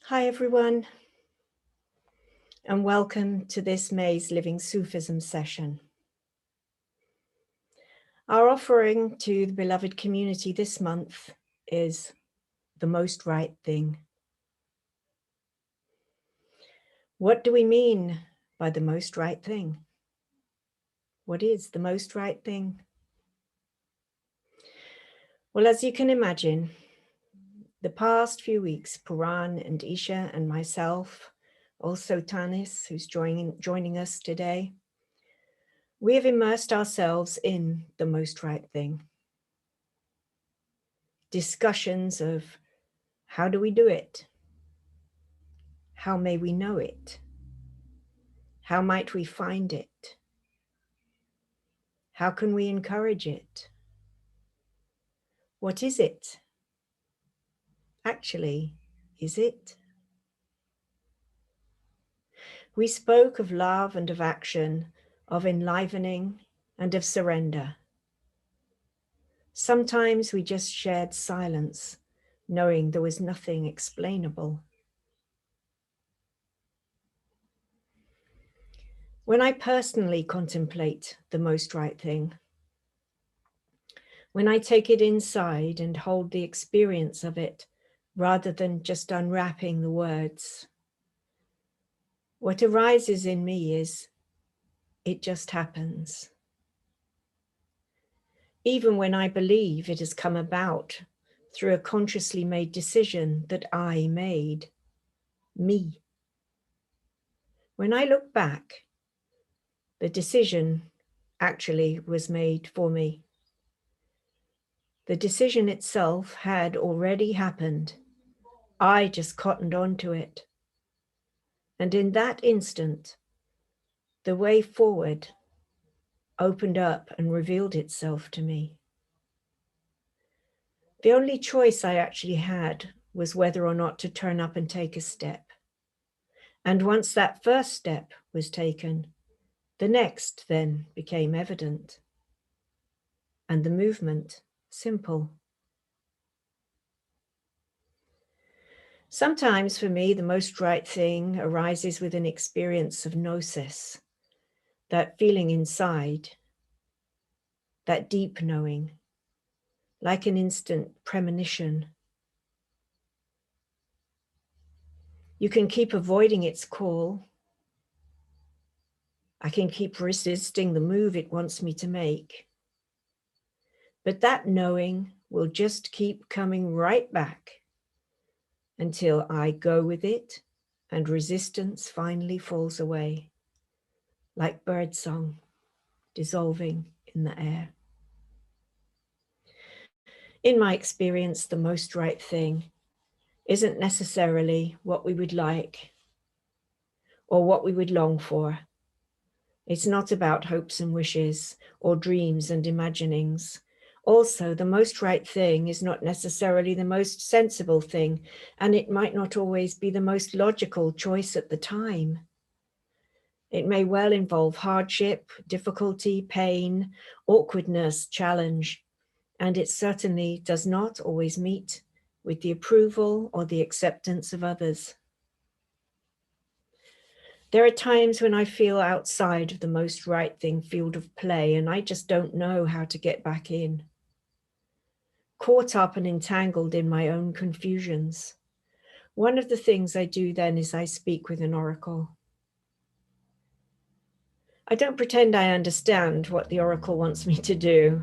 Hi everyone, and welcome to this May's Living Sufism session. Our offering to the beloved community this month is the most right thing. What do we mean by the most right thing? What is the most right thing? Well, as you can imagine, the past few weeks, Puran and Isha and myself, also Tanis, who's joining us today, we have immersed ourselves in the most right thing. Discussions of how do we do it? How may we know it? How might we find it? How can we encourage it? What is it? Actually, is it? We spoke of love and of action, of enlivening and of surrender. Sometimes we just shared silence, knowing there was nothing explainable. When I personally contemplate the most right thing, when I take it inside and hold the experience of it, rather than just unwrapping the words, what arises in me is, it just happens. Even when I believe it has come about through a consciously made decision that I made, me. When I look back, the decision actually was made for me. The decision itself had already happened. I just cottoned onto it. And in that instant, the way forward opened up and revealed itself to me. The only choice I actually had was whether or not to turn up and take a step. And once that first step was taken, the next then became evident. And the movement simple. Sometimes for me, the most right thing arises with an experience of gnosis, that feeling inside, that deep knowing, like an instant premonition. You can keep avoiding its call. I can keep resisting the move it wants me to make. But that knowing will just keep coming right back until I go with it and resistance finally falls away, like birdsong dissolving in the air. In my experience, the most right thing isn't necessarily what we would like or what we would long for. It's not about hopes and wishes or dreams and imaginings. Also, the most right thing is not necessarily the most sensible thing, and it might not always be the most logical choice at the time. It may well involve hardship, difficulty, pain, awkwardness, challenge, and it certainly does not always meet with the approval or the acceptance of others. There are times when I feel outside of the most right thing field of play, and I just don't know how to get back in. Caught up and entangled in my own confusions. One of the things I do then is I speak with an oracle. I don't pretend I understand what the oracle wants me to do.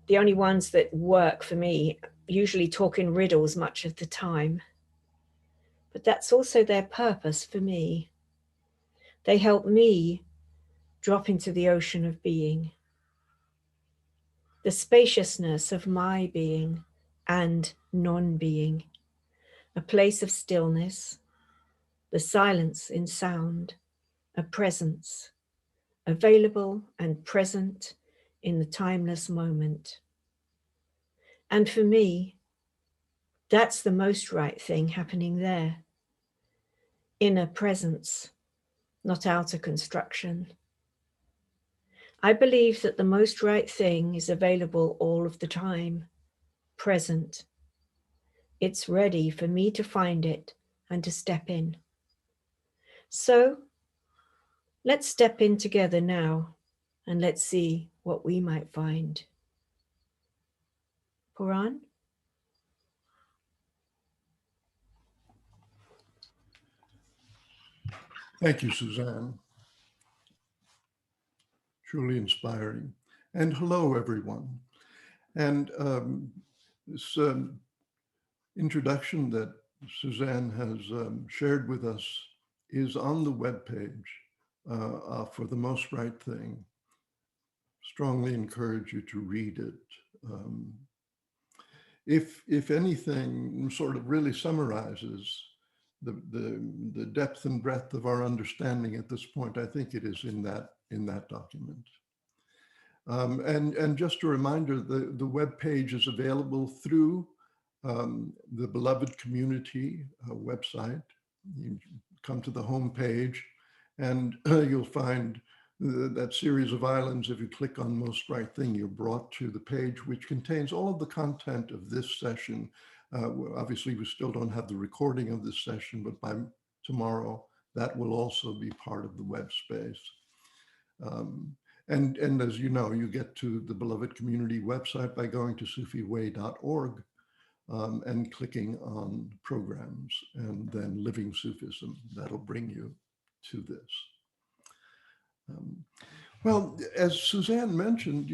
The only ones that work for me usually talk in riddles much of the time. But that's also their purpose for me. They help me drop into the ocean of being, the spaciousness of my being and non-being, a place of stillness, the silence in sound, a presence, available and present in the timeless moment. And for me, that's the most right thing happening there. Inner presence, not outer construction. I believe that the most right thing is available all of the time, present, It's ready for me to find it and to step in. So let's step in together now and let's see what we might find. Puran? Thank you, Suzanne. Truly inspiring. And hello, everyone. And this introduction that Suzanne has shared with us is on the webpage for The Most Right Thing. Strongly encourage you to read it. If anything sort of really summarizes the depth and breadth of our understanding at this point, I think it is in that document. And just a reminder, the web page is available through the Beloved Community website. You come to the home page and you'll find that series of islands. If you click on Most Right Thing, you're brought to the page, which contains all of the content of this session. Obviously, we still don't have the recording of this session, but by tomorrow, that will also be part of the web space. And as you know, you get to the Beloved Community website by going to sufiway.org and clicking on programs and then Living Sufism. That'll bring you to this. Well, as Suzanne mentioned,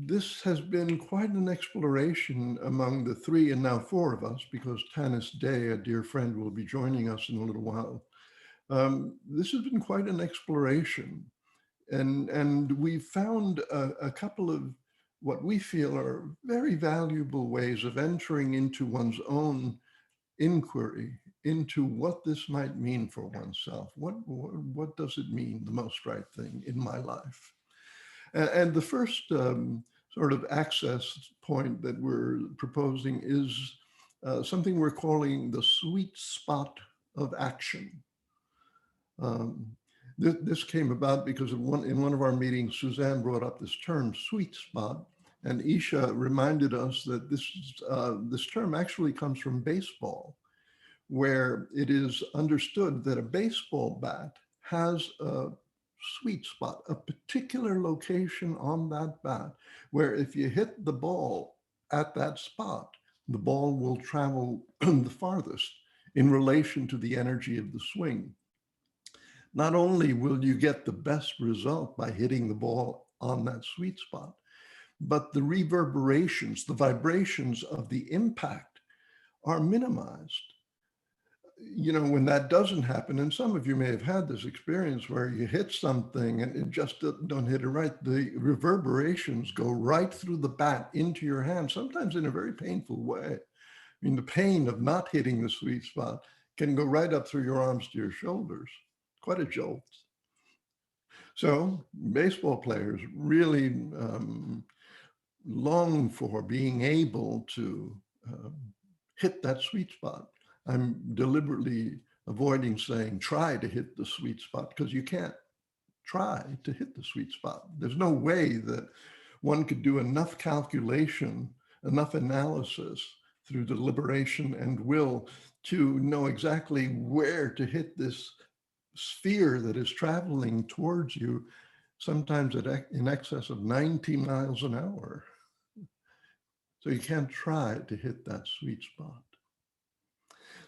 this has been quite an exploration among the three and now four of us, because Tanis Day, a dear friend, will be joining us in a little while. This has been quite an exploration. And we found a couple of what we feel are very valuable ways of entering into one's own inquiry into what this might mean for oneself. What does it mean, the most right thing in my life? And the first sort of access point that we're proposing is something we're calling the sweet spot of action. This came about because in one of our meetings, Suzanne brought up this term, sweet spot, and Isha reminded us that this term actually comes from baseball, where it is understood that a baseball bat has a sweet spot, a particular location on that bat, where if you hit the ball at that spot, the ball will travel the farthest in relation to the energy of the swing. Not only will you get the best result by hitting the ball on that sweet spot, but the reverberations, the vibrations of the impact are minimized. When that doesn't happen, and some of you may have had this experience where you hit something and it just don't hit it right, the reverberations go right through the bat into your hand, sometimes in a very painful way. I mean, the pain of not hitting the sweet spot can go right up through your arms to your shoulders. Quite a jolt. So baseball players really long for being able to hit that sweet spot. I'm deliberately avoiding saying try to hit the sweet spot, because you can't try to hit the sweet spot. There's no way that one could do enough calculation, enough analysis through deliberation and will to know exactly where to hit this sphere that is traveling towards you, sometimes in excess of 90 miles an hour. So you can't try to hit that sweet spot.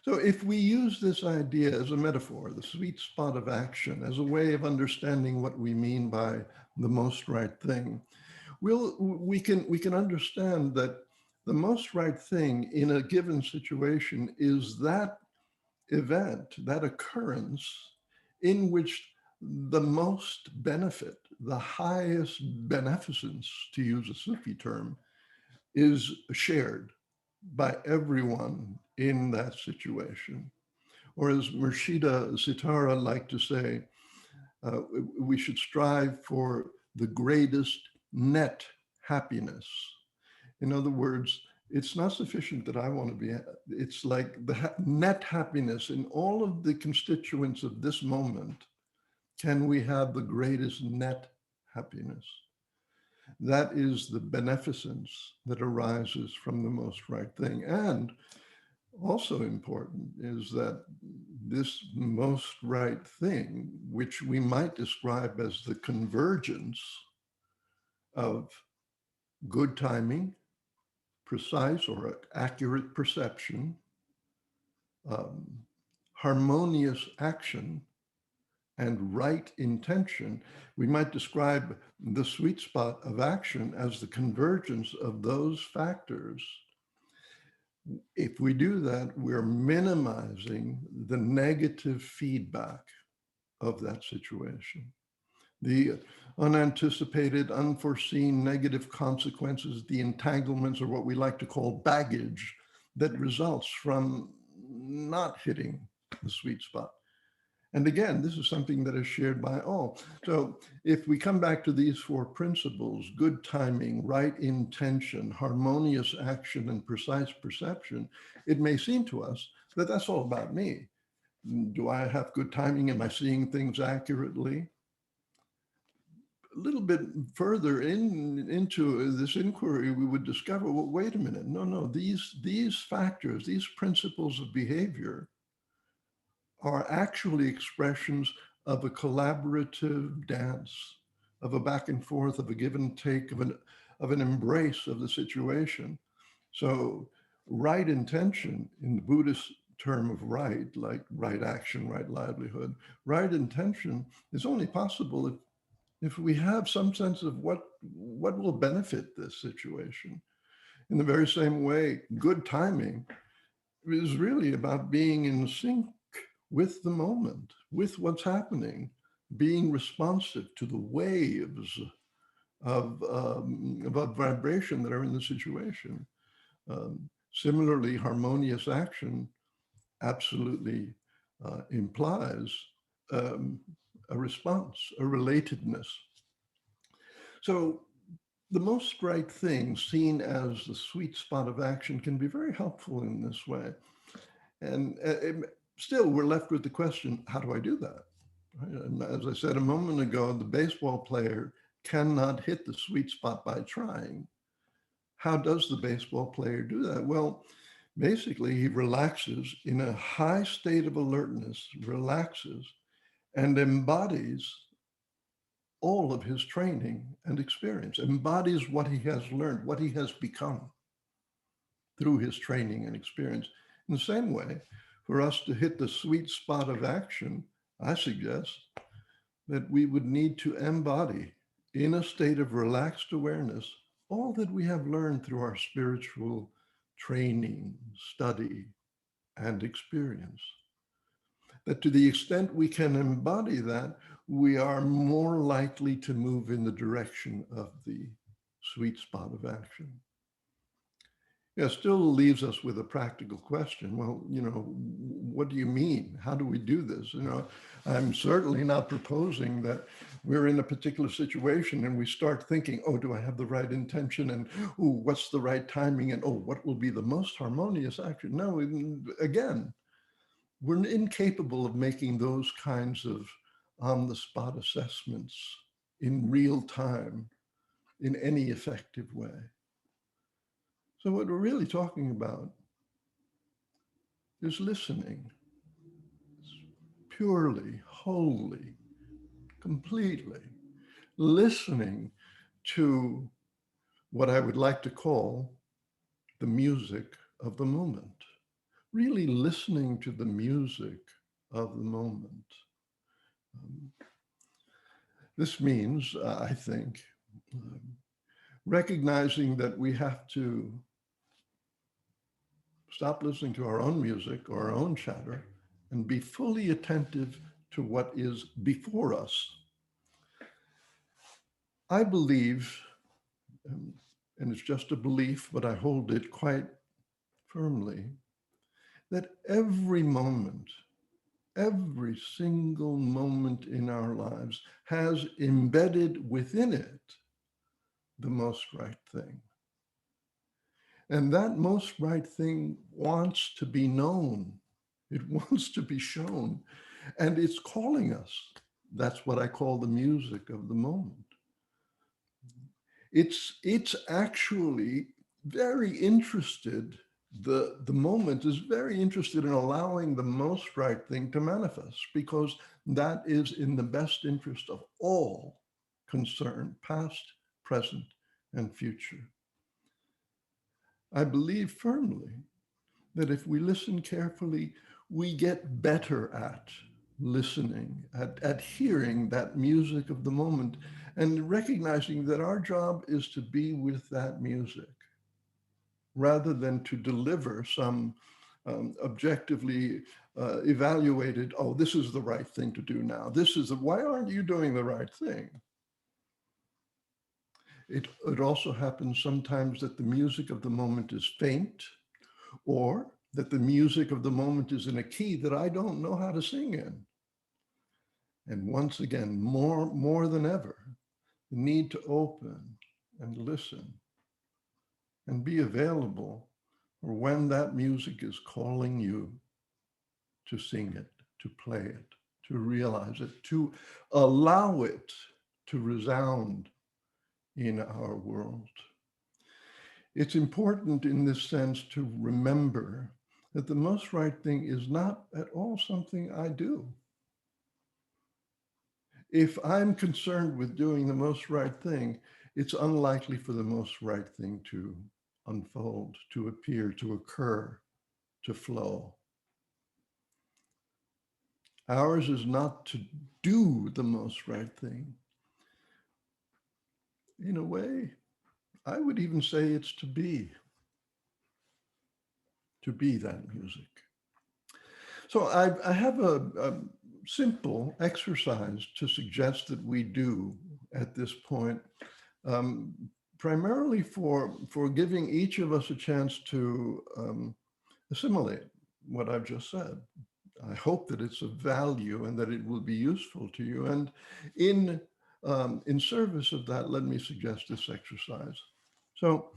So if we use this idea as a metaphor, the sweet spot of action, as a way of understanding what we mean by the most right thing, we can understand that the most right thing in a given situation is that event, that occurrence in which the most benefit, the highest beneficence, to use a Sufi term, is shared by everyone in that situation. Or as Murshida Sitara liked to say, we should strive for the greatest net happiness. In other words, it's not sufficient that I want to be, it's like the net happiness in all of the constituents of this moment. Can we have the greatest net happiness? That is the beneficence that arises from the most right thing. And also important is that this most right thing, which we might describe as the convergence of good timing, precise or accurate perception, um, harmonious action, and right intention, we might describe the sweet spot of action as the convergence of those factors. If we do that, we're minimizing the negative feedback of that situation. The unanticipated, unforeseen negative consequences, the entanglements, or what we like to call baggage that results from not hitting the sweet spot. And again, this is something that is shared by all. So if we come back to these four principles, good timing, right intention, harmonious action, and precise perception, it may seem to us that that's all about me. Do I have good timing? Am I seeing things accurately? A little bit further into this inquiry, we would discover, well, wait a minute, no, these factors, these principles of behavior are actually expressions of a collaborative dance, of a back and forth, of a give and take, of an embrace of the situation. So right intention in the Buddhist term of right, like right action, right livelihood, right intention is only possible if we have some sense of what will benefit this situation. In the very same way, good timing is really about being in sync with the moment, with what's happening, being responsive to the waves of vibration that are in the situation. Similarly, harmonious action absolutely implies um, a response, a relatedness. So the most right thing seen as the sweet spot of action can be very helpful in this way. And still, we're left with the question, how do I do that? Right? And as I said a moment ago, the baseball player cannot hit the sweet spot by trying. How does the baseball player do that? Well, basically, he relaxes in a high state of alertness, relaxes, and embodies all of his training and experience, embodies what he has learned, what he has become through his training and experience. In the same way, for us to hit the sweet spot of action, I suggest that we would need to embody in a state of relaxed awareness all that we have learned through our spiritual training, study, and experience. That to the extent we can embody that, we are more likely to move in the direction of the sweet spot of action. Yeah, still leaves us with a practical question. Well, what do you mean? How do we do this? I'm certainly not proposing that we're in a particular situation and we start thinking, oh, do I have the right intention? And oh, what's the right timing? And oh, what will be the most harmonious action? No, again, we're incapable of making those kinds of on-the-spot assessments in real time in any effective way. So what we're really talking about is listening, purely, wholly, completely, listening to what I would like to call the music of the moment, really listening to the music of the moment. Um, this means, I think, um, recognizing that we have to stop listening to our own music or our own chatter and be fully attentive to what is before us. I believe, and it's just a belief, but I hold it quite firmly, that every moment, every single moment in our lives has embedded within it the most right thing. And that most right thing wants to be known. It wants to be shown. And it's calling us. That's what I call the music of the moment. It's actually very interested the moment is very interested in allowing the most right thing to manifest, because that is in the best interest of all concerned, past, present, and future. I believe firmly that if we listen carefully, we get better at listening, at hearing that music of the moment, and recognizing that our job is to be with that music rather than to deliver some objectively evaluated, oh, this is the right thing to do now. Why aren't you doing the right thing? It also happens sometimes that the music of the moment is faint, or that the music of the moment is in a key that I don't know how to sing in. And once again, more than ever, the need to open and listen and be available for when that music is calling you to sing it, to play it, to realize it, to allow it to resound in our world. It's important in this sense to remember that the most right thing is not at all something I do. If I'm concerned with doing the most right thing, it's unlikely for the most right thing to unfold, to appear, to occur, to flow. Ours is not to do the most right thing. In a way, I would even say it's to be that music. So I have a simple exercise to suggest that we do at this point, um, primarily for giving each of us a chance to assimilate what I've just said. I hope that it's of value and that it will be useful to you. And in service of that, let me suggest this exercise. So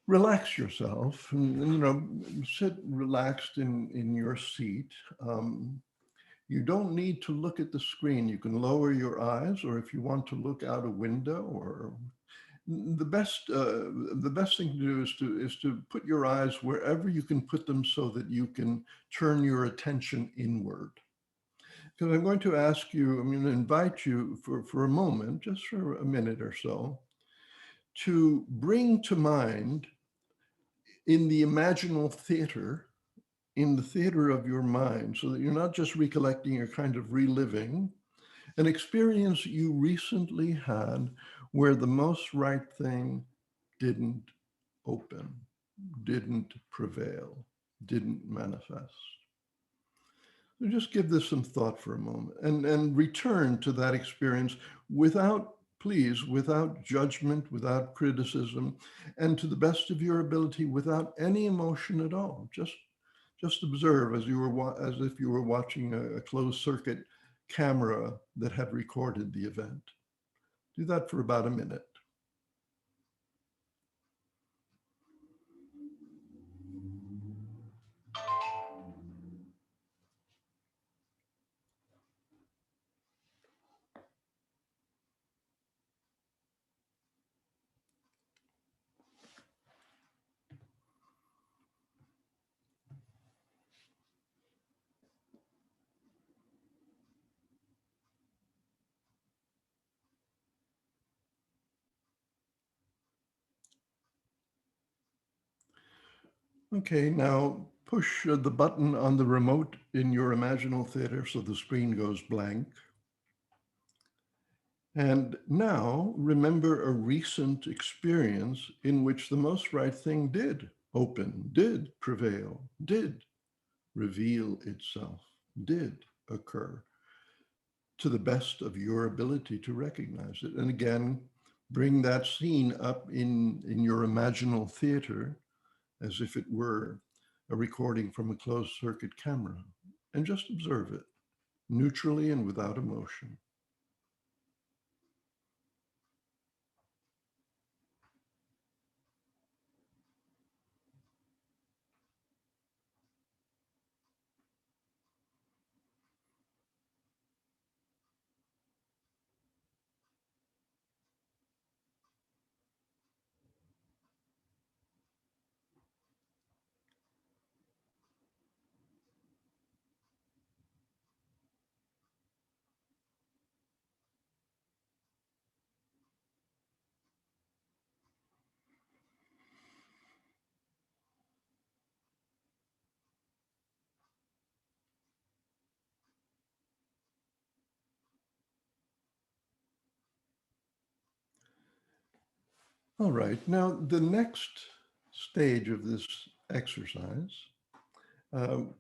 relax yourself and sit relaxed in your seat. You don't need to look at the screen. You can lower your eyes, or if you want to look out a window, or the best thing to do is to put your eyes wherever you can put them so that you can turn your attention inward. Because I'm going to ask you, I'm going to invite you for a moment, just for a minute or so, to bring to mind in the imaginal theater, in the theater of your mind, so that you're not just recollecting, you're kind of reliving an experience you recently had where the most right thing didn't open, didn't prevail, didn't manifest. So just give this some thought for a moment and return to that experience without judgment, without criticism, and to the best of your ability, without any emotion at all. Just observe as if you were watching a closed circuit camera that had recorded the event. Do that for about a minute. Okay, now push the button on the remote in your imaginal theater so the screen goes blank. And now remember a recent experience in which the most right thing did open, did prevail, did reveal itself, did occur to the best of your ability to recognize it. And again, bring that scene up in your imaginal theater as if it were a recording from a closed circuit camera, and just observe it neutrally and without emotion. All right. Now, the next stage of this exercise um,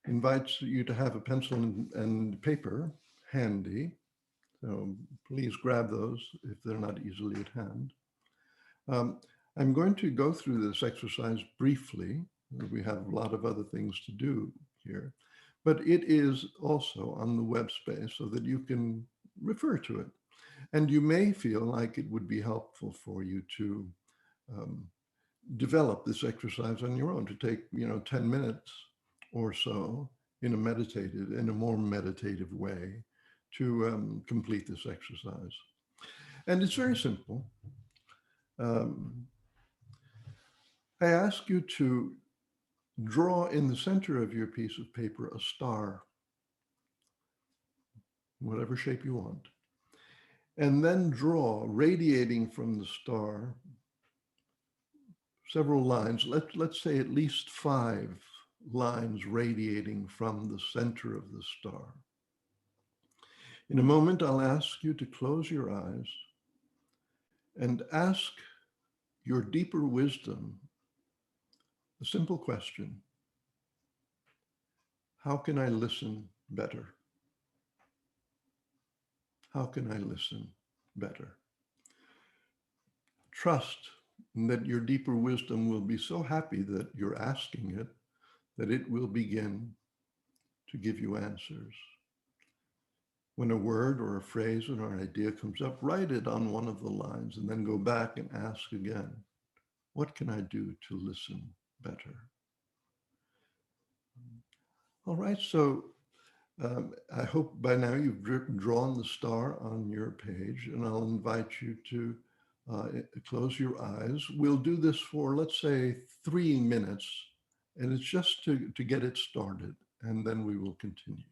invites you to have a pencil and paper handy. So please grab those if they're not easily at hand. Um, I'm going to go through this exercise briefly. We have a lot of other things to do here, but it is also on the web space so that you can refer to it. And you may feel like it would be helpful for you to um, develop this exercise on your own, to take 10 minutes or so in a more meditative way to complete this exercise. And it's very simple. um, I ask you to draw in the center of your piece of paper a star, whatever shape you want, and then draw, radiating from the star, several lines. Let's say at least 5 lines radiating from the center of the star. In a moment, I'll ask you to close your eyes and ask your deeper wisdom a simple question: how can I listen better? How can I listen better? Trust that your deeper wisdom will be so happy that you're asking it, that it will begin to give you answers. When a word or a phrase or an idea comes up, write it on one of the lines and then go back and ask again, what can I do to listen better? All right, so I hope by now you've drawn the star on your page, and I'll invite you to close your eyes. We'll do this for, let's say, 3 minutes, and it's just to get it started, and then we will continue.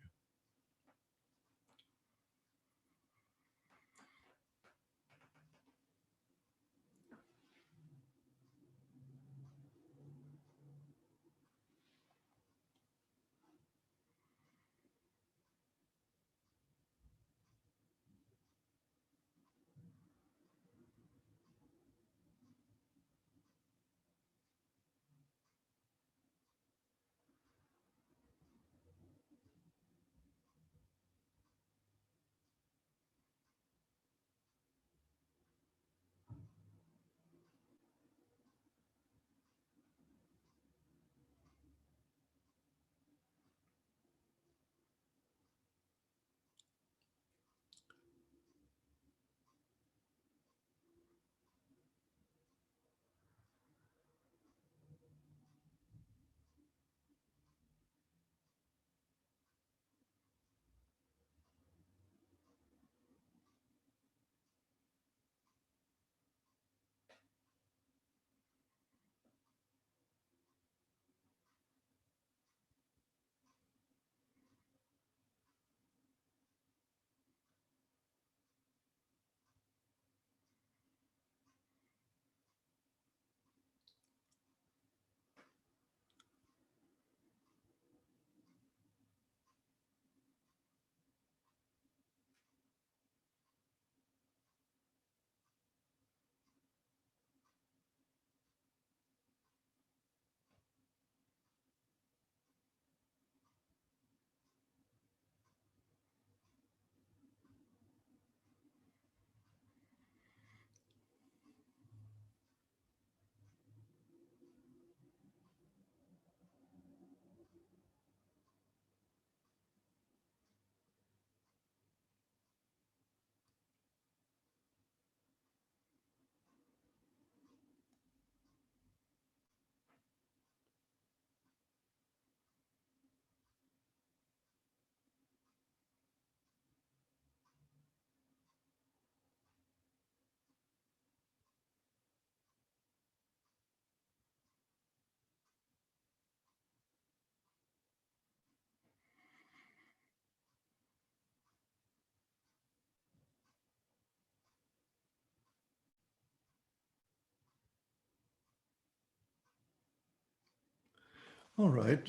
All right,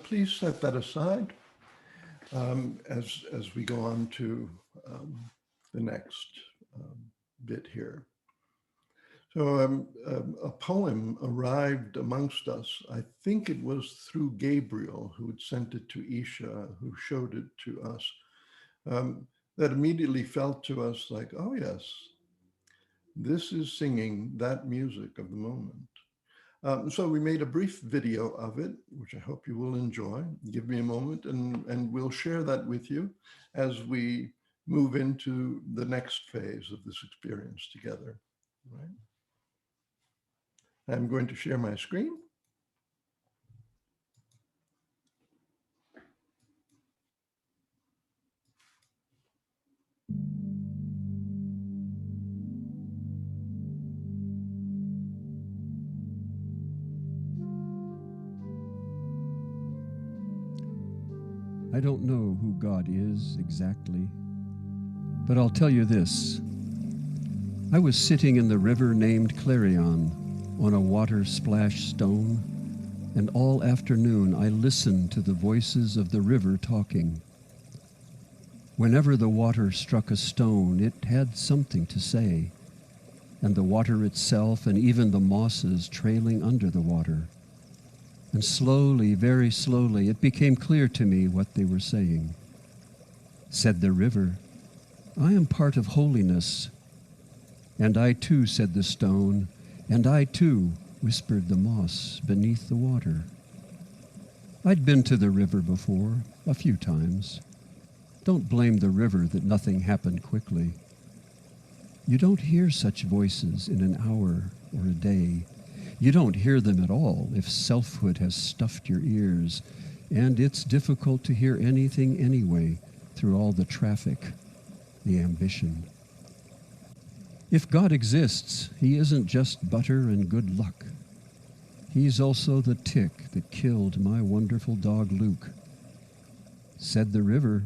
please set that aside as we go on to the next bit here. So a poem arrived amongst us. I think it was through Gabriel, who had sent it to Isha, who showed it to us, that immediately felt to us like, oh yes, this is singing that music of the moment. So we made a brief video of it, which I hope you will enjoy. Give me a moment and we'll share that with you as we move into the next phase of this experience together. Right? I'm going to share my screen. I don't know who God is exactly, but I'll tell you this. I was sitting in the river named Clarion on a water-splashed stone, and all afternoon I listened to the voices of the river talking. Whenever the water struck a stone, it had something to say, and the water itself and even the mosses trailing under the water. And slowly, very slowly, it became clear to me what they were saying. Said the river, I am part of holiness. And I too, said the stone, and I too, whispered the moss beneath the water. I'd been to the river before, a few times. Don't blame the river that nothing happened quickly. You don't hear such voices in an hour or a day. You don't hear them at all if selfhood has stuffed your ears, and it's difficult to hear anything anyway through all the traffic, the ambition. If God exists, he isn't just butter and good luck. He's also the tick that killed my wonderful dog Luke. Said the river,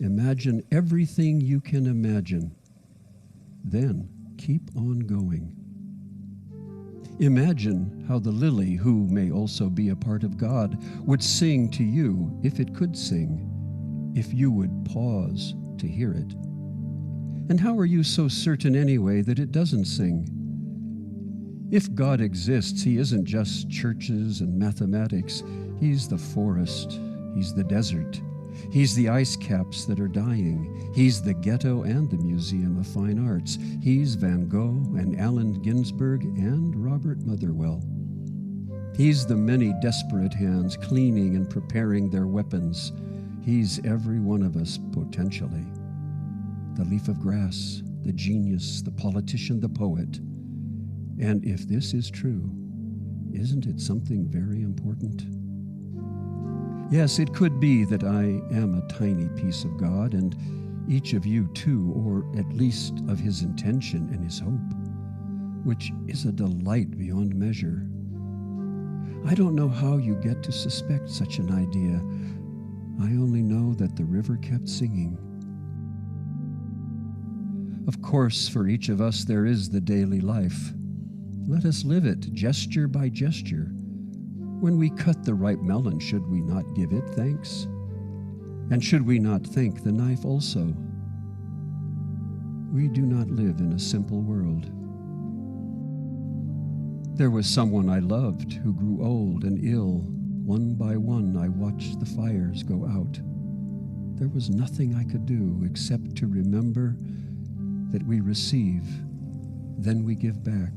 imagine everything you can imagine. Then keep on going. Imagine how the lily, who may also be a part of God, would sing to you if it could sing, if you would pause to hear it. And how are you so certain anyway that it doesn't sing? If God exists, he isn't just churches and mathematics. He's the forest. He's the desert. He's the ice caps that are dying. He's the ghetto and the Museum of Fine Arts. He's Van Gogh and Allen Ginsberg and Robert Motherwell. He's the many desperate hands cleaning and preparing their weapons. He's every one of us potentially. The leaf of grass, the genius, the politician, the poet. And if this is true, isn't it something very important? Yes, it could be that I am a tiny piece of God, and each of you too, or at least of his intention and his hope, which is a delight beyond measure. I don't know how you get to suspect such an idea. I only know that the river kept singing. Of course, for each of us there is the daily life. Let us live it gesture by gesture. When we cut the ripe melon, should we not give it thanks? And should we not thank the knife also? We do not live in a simple world. There was someone I loved who grew old and ill. One by one, I watched the fires go out. There was nothing I could do except to remember that we receive, then we give back.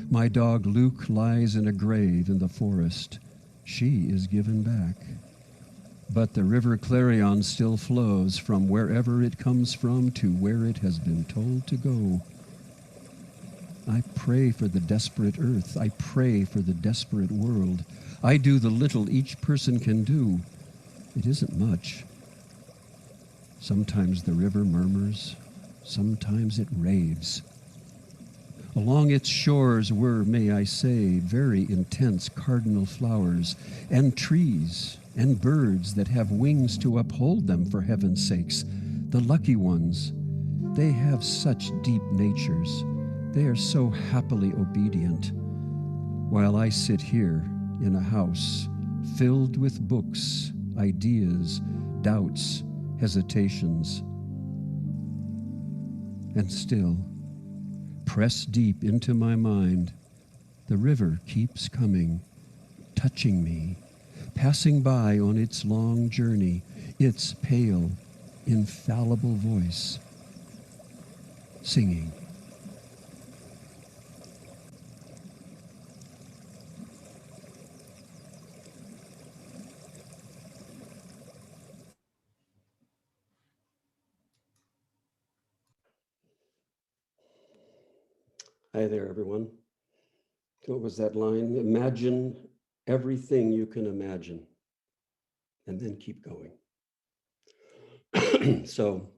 My dog Luke lies in a grave in the forest. She is given back. But the river Clarion still flows from wherever it comes from to where it has been told to go. I pray for the desperate earth. I pray for the desperate world. I do the little each person can do. It isn't much. Sometimes the river murmurs. Sometimes it raves. Along its shores were, may I say, very intense cardinal flowers, and trees, and birds that have wings to uphold them, for heaven's sakes. The lucky ones, they have such deep natures. They are so happily obedient. While I sit here in a house filled with books, ideas, doubts, hesitations. And still, press deep into my mind, the river keeps coming, touching me, passing by on its long journey, its pale, infallible voice, singing. Hi there, everyone. What was that line? Imagine everything you can imagine, and then keep going. So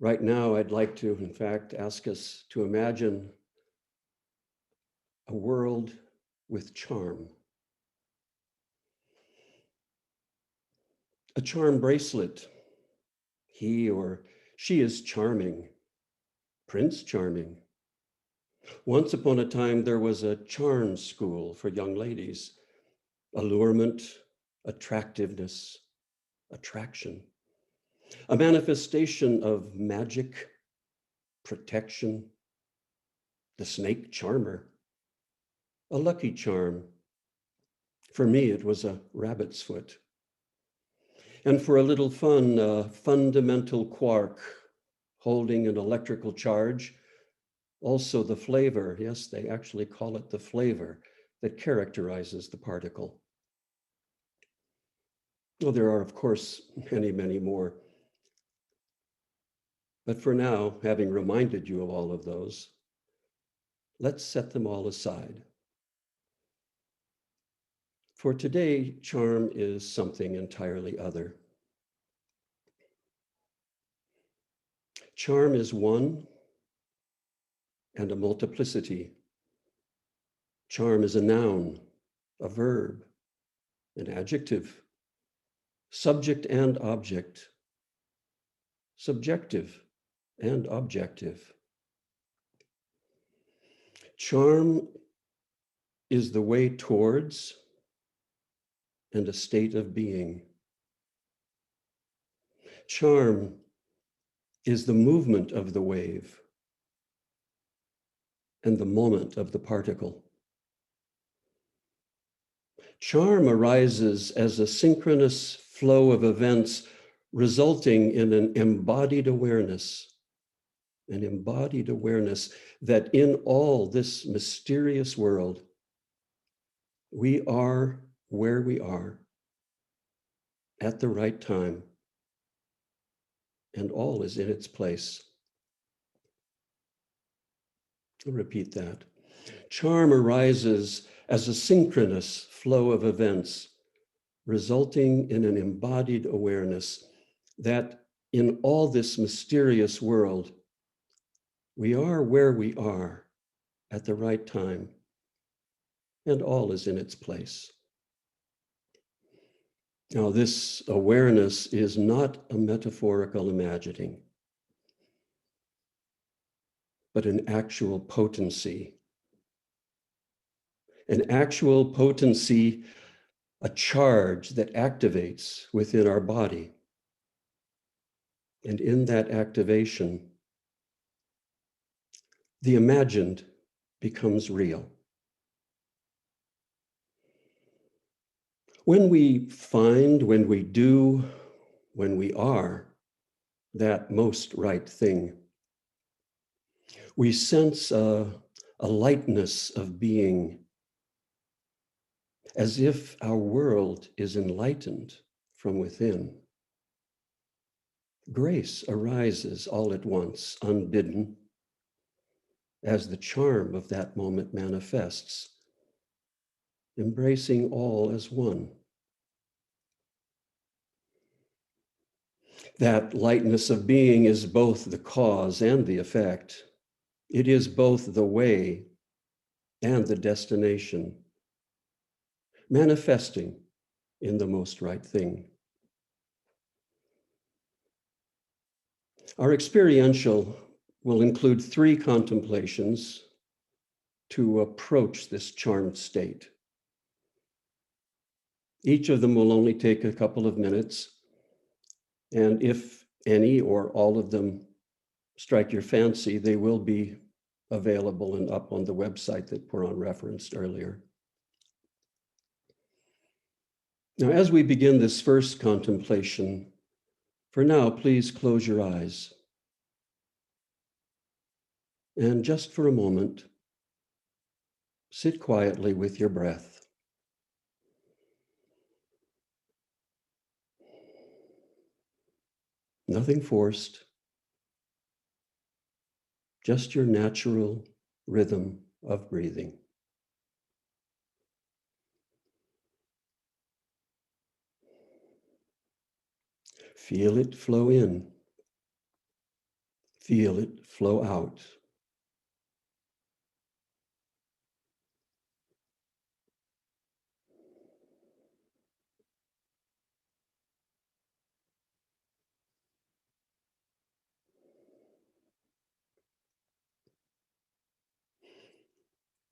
right now, I'd like to, in fact, ask us to imagine a world with charm. A charm bracelet. He or she is charming, Prince Charming. Once upon a time, there was a charm school for young ladies. Allurement, attractiveness, attraction. A manifestation of magic, protection. The snake charmer, a lucky charm. For me, it was a rabbit's foot. And for a little fun, a fundamental quark holding an electrical charge. Also the flavor, yes, they actually call it the flavor that characterizes the particle. Well, there are, of course, many, many more. But for now, having reminded you of all of those, let's set them all aside. For today, charm is something entirely other. Charm is one and a multiplicity. Charm is a noun, a verb, an adjective, subject and object, subjective and objective. Charm is the way towards and a state of being. Charm is the movement of the wave and the moment of the particle. Charm arises as a synchronous flow of events resulting in an embodied awareness that in all this mysterious world, we are where we are at the right time, and all is in its place. I'll repeat that. Charm arises as a synchronous flow of events, resulting in an embodied awareness that in all this mysterious world, we are where we are at the right time, and all is in its place. Now, this awareness is not a metaphorical imagining, but an actual potency. An actual potency, a charge that activates within our body. And in that activation, the imagined becomes real. When we find, when we do, when we are that most right thing, we sense a lightness of being, as if our world is enlightened from within. Grace arises all at once, unbidden, as the charm of that moment manifests, embracing all as one. That lightness of being is both the cause and the effect. It is both the way and the destination, manifesting in the most right thing. Our experiential will include 3 contemplations to approach this charmed state. Each of them will only take a couple of minutes, and if any or all of them strike your fancy, they will be available and up on the website that Puran referenced earlier. Now, as we begin this first contemplation, for now, please close your eyes. And just for a moment, sit quietly with your breath. Nothing forced, just your natural rhythm of breathing. Feel it flow in. Feel it flow out.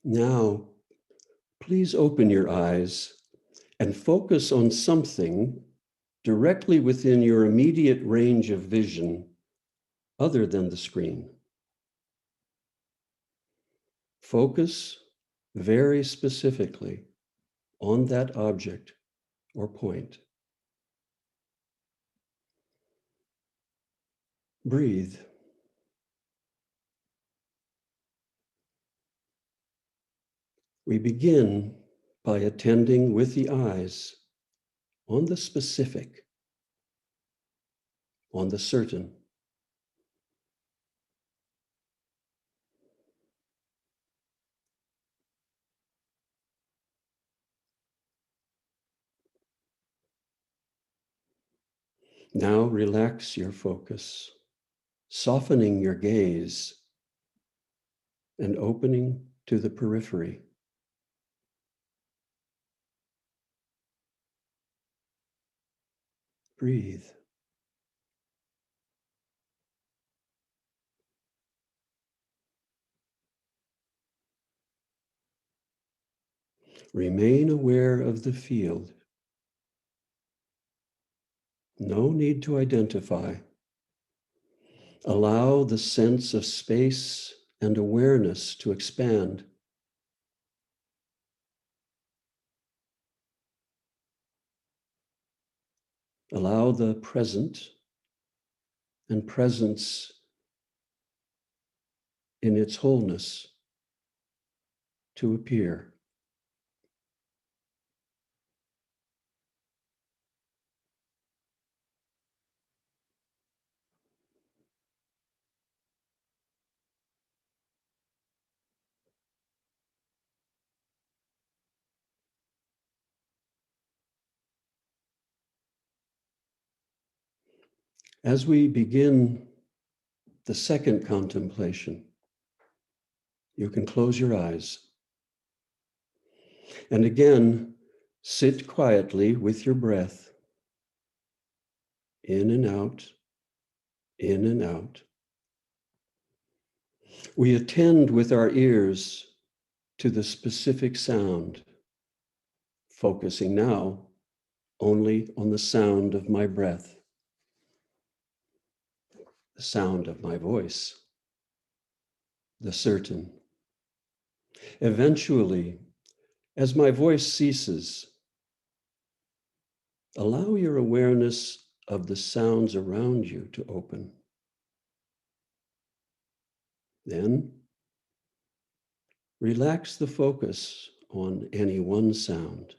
Now, please open your eyes and focus on something directly within your immediate range of vision other than the screen. Focus very specifically on that object or point. Breathe. We begin by attending with the eyes on the specific, on the certain. Now relax your focus, softening your gaze and opening to the periphery. Breathe. Remain aware of the field. No need to identify. Allow the sense of space and awareness to expand. Allow the present and presence in its wholeness to appear. As we begin the second contemplation, you can close your eyes. And again, sit quietly with your breath, in and out, in and out. We attend with our ears to the specific sound, focusing now only on the sound of my breath, the sound of my voice, the certain. Eventually, as my voice ceases, allow your awareness of the sounds around you to open. Then, relax the focus on any one sound.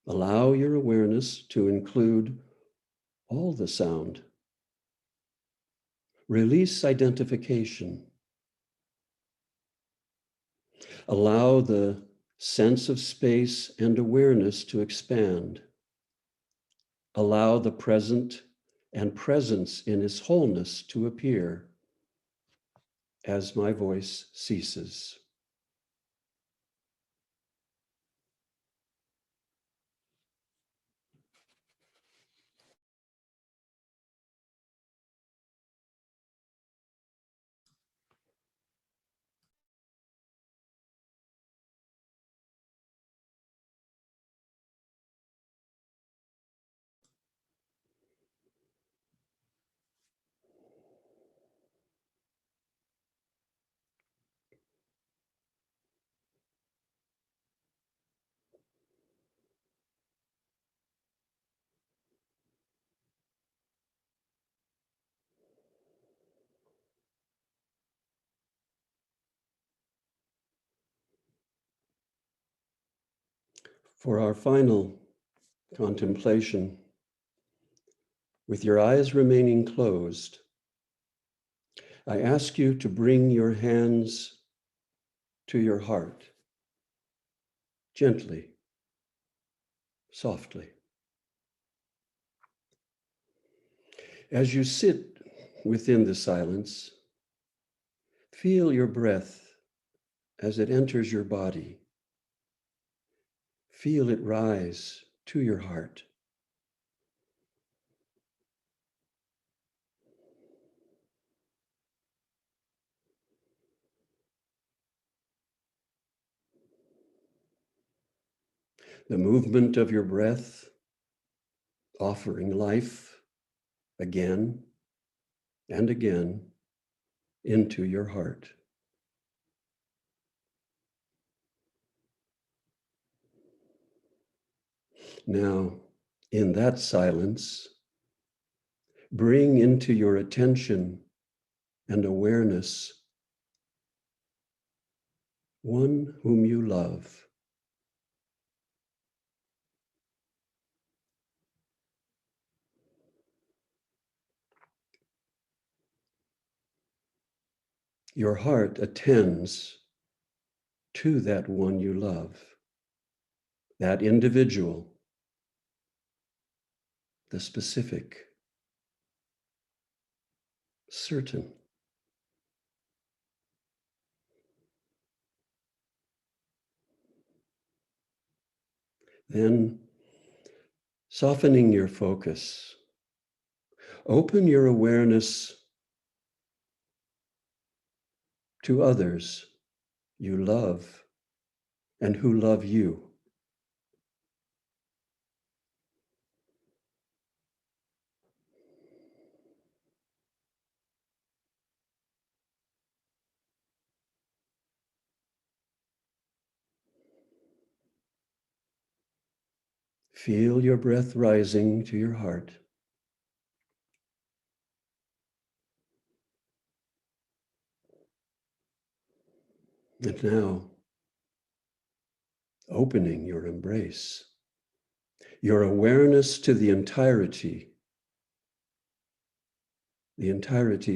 Allow your awareness to include all the sound. Release identification. Allow the sense of space and awareness to expand. Allow the present and presence in its wholeness to appear as my voice ceases. For our final contemplation, with your eyes remaining closed, I ask you to bring your hands to your heart, gently, softly. As you sit within the silence, feel your breath as it enters your body. Feel it rise to your heart. The movement of your breath, offering life again and again into your heart. Now, in that silence, bring into your attention and awareness one whom you love. Your heart attends to that one you love, that individual, the specific, certain. Then, softening your focus, open your awareness to others you love and who love you. Feel your breath rising to your heart. And now, opening your embrace, your awareness to the entirety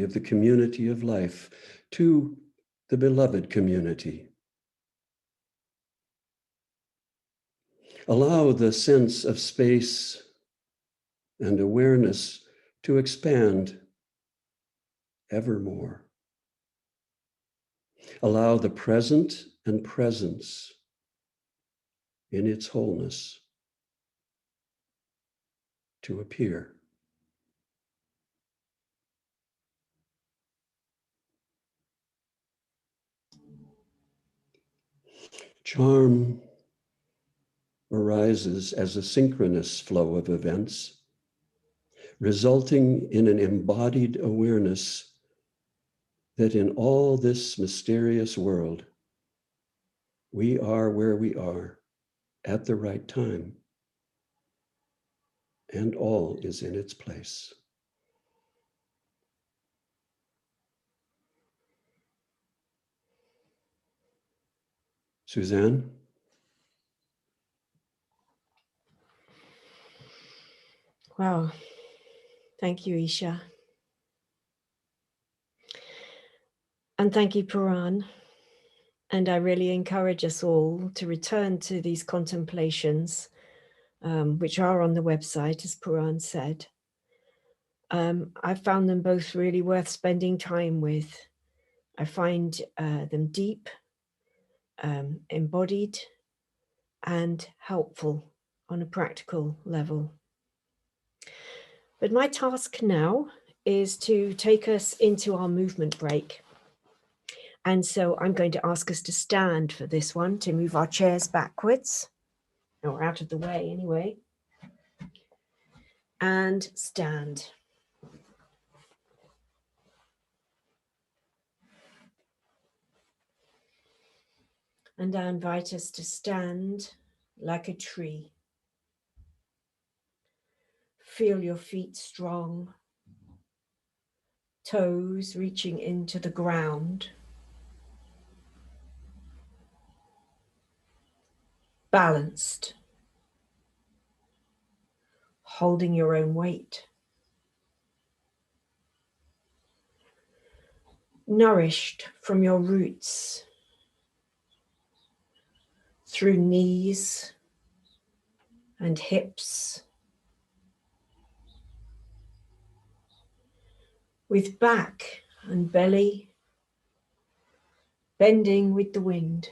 of the community of life, to the beloved community. Allow the sense of space and awareness to expand evermore. Allow the present and presence in its wholeness to appear. Charm arises as a synchronous flow of events, resulting in an embodied awareness that in all this mysterious world, we are where we are at the right time, and all is in its place. Suzanne? Wow. Thank you, Isha. And thank you, Puran. And I really encourage us all to return to these contemplations, which are on the website, as Puran said. I found them both really worth spending time with. I find them deep, embodied, and helpful on a practical level. But my task now is to take us into our movement break. And so I'm going to ask us to stand for this one, to move our chairs backwards, or out of the way anyway, and stand. And I invite us to stand like a tree. Feel your feet strong, toes reaching into the ground. Balanced holding your own weight. Nourished from your roots, through knees and hips, with back and belly bending with the wind.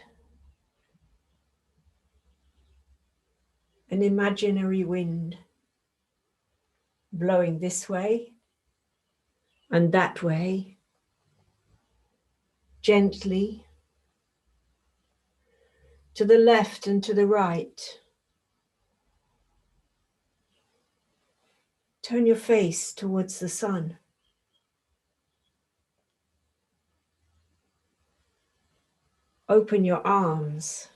An imaginary wind blowing this way and that way, gently, to the left and to the right. Turn your face towards the sun. Open your arms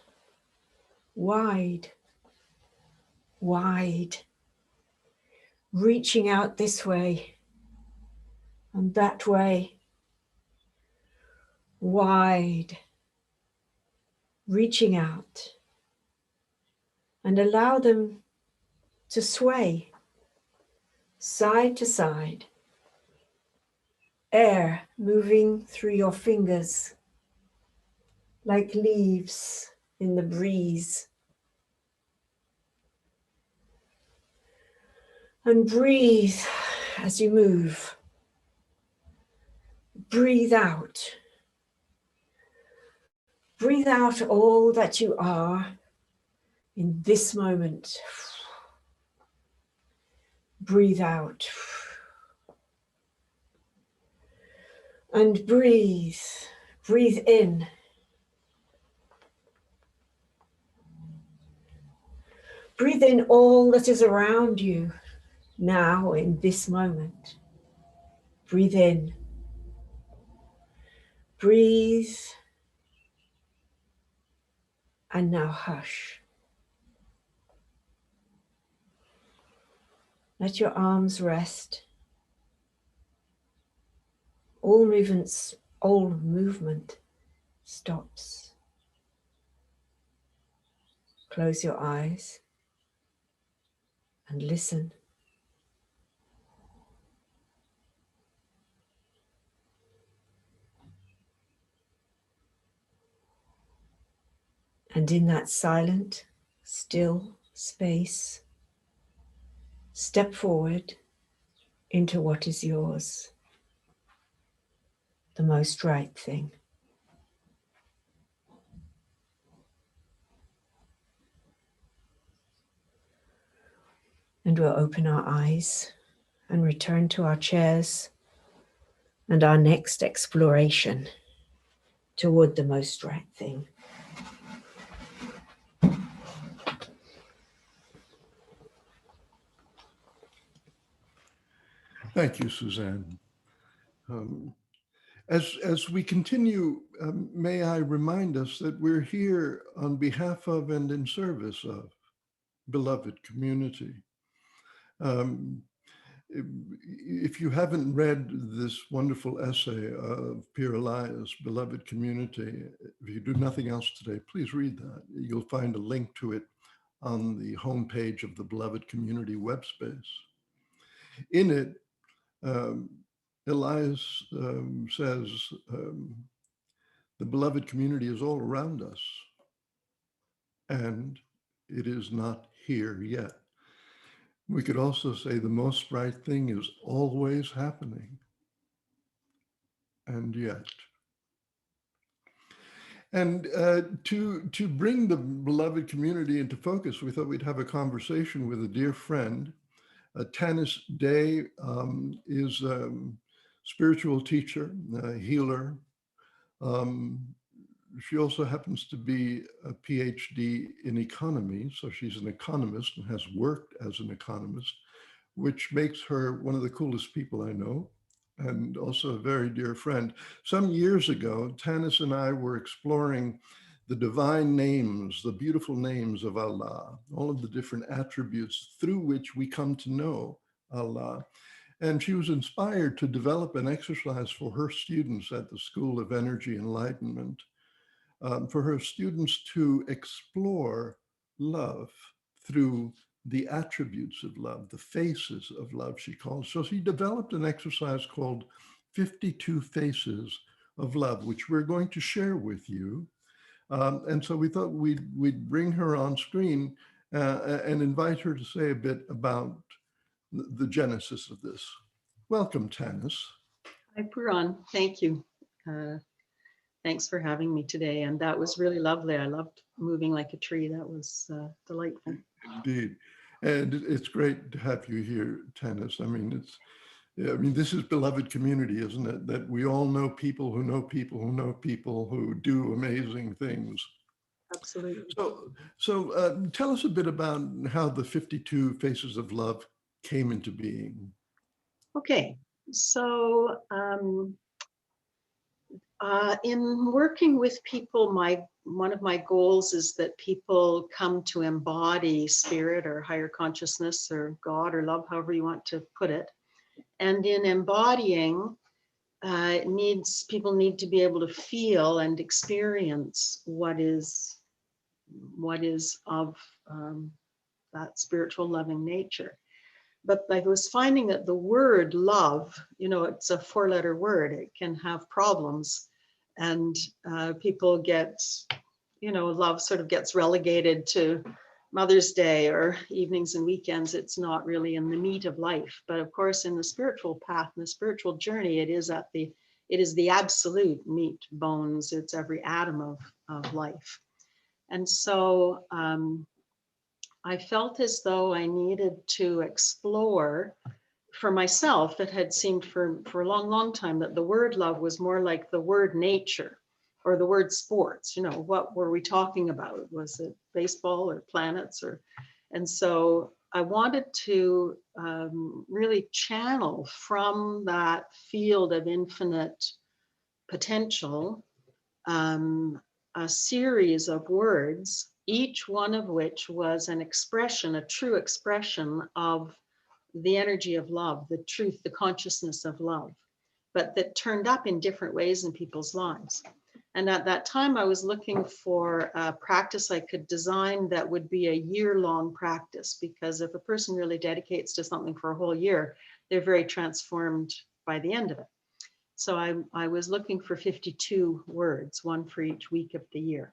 wide, wide, reaching out this way and that way, wide, reaching out, and allow them to sway side to side, air moving through your fingers like leaves in the breeze. And breathe as you move. Breathe out. Breathe out all that you are in this moment. Breathe out. And breathe. Breathe in. Breathe in all that is around you now in this moment. Breathe in. Breathe. And now hush. Let your arms rest. All movement stops. Close your eyes and listen. And in that silent, still space, step forward into what is yours, the most right thing. And we'll open our eyes and return to our chairs and our next exploration toward the most right thing. Thank you, Suzanne. As we continue, may I remind us that we're here on behalf of and in service of beloved community. If you haven't read this wonderful essay of Pir Elias, Beloved Community, if you do nothing else today, please read that. You'll find a link to it on the homepage of the Beloved Community web space. In it, Elias says, the beloved community is all around us, and it is not here yet. We could also say the most right thing is always happening, and yet. And to bring the beloved community into focus, we thought we'd have a conversation with a dear friend. Tanis Day is a spiritual teacher, a healer. She also happens to be a PhD in economy, so she's an economist and has worked as an economist, which makes her one of the coolest people I know, and also a very dear friend. Some years ago, Tanis and I were exploring the divine names, the beautiful names of Allah, all of the different attributes through which we come to know Allah. And she was inspired to develop an exercise for her students at the School of Energy Enlightenment, for her students to explore love through the attributes of love, the faces of love, she calls. So she developed an exercise called 52 Faces of Love, which we're going to share with you. And so we thought we'd bring her on screen and invite her to say a bit about the genesis of this. Welcome, Tanis. Hi, Puran. Thank you. Thanks for having me today. And that was really lovely. I loved moving like a tree. That was delightful. Indeed. And it's great to have you here, Tanis. I mean, this is beloved community, isn't it? That we all know people who know people who know people who do amazing things. Absolutely. So tell us a bit about how the 52 Faces of Love came into being. Okay. So in working with people, one of my goals is that people come to embody spirit or higher consciousness or God or love, however you want to put it. And in embodying, people need to be able to feel and experience what is of that spiritual loving nature. But I was finding that the word love, it's a 4-letter word. It can have problems, and people get, love sort of gets relegated to Mother's Day or evenings and weekends. It's not really in the meat of life. But of course, in the spiritual path and the spiritual journey, it is the absolute meat, bones. It's every atom of life. And so I felt as though I needed to explore for myself. It had seemed for a long, long time that the word love was more like the word nature or the word sports. What were we talking about? Was it baseball or planets? And so I wanted to really channel from that field of infinite potential a series of words, each one of which was an expression, a true expression of the energy of love, the truth, the consciousness of love, but that turned up in different ways in people's lives. And at that time, I was looking for a practice I could design that would be a year-long practice, because if a person really dedicates to something for a whole year, they're very transformed by the end of it. So I was looking for 52 words, one for each week of the year.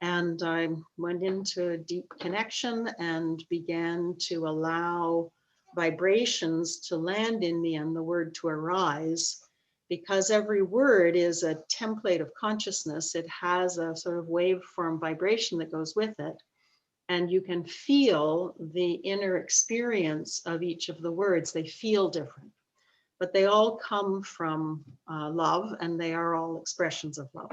And I went into a deep connection and began to allow vibrations to land in me and the word to arise, because every word is a template of consciousness. It has a sort of waveform vibration that goes with it. And you can feel the inner experience of each of the words. They feel different, but they all come from love, and they are all expressions of love.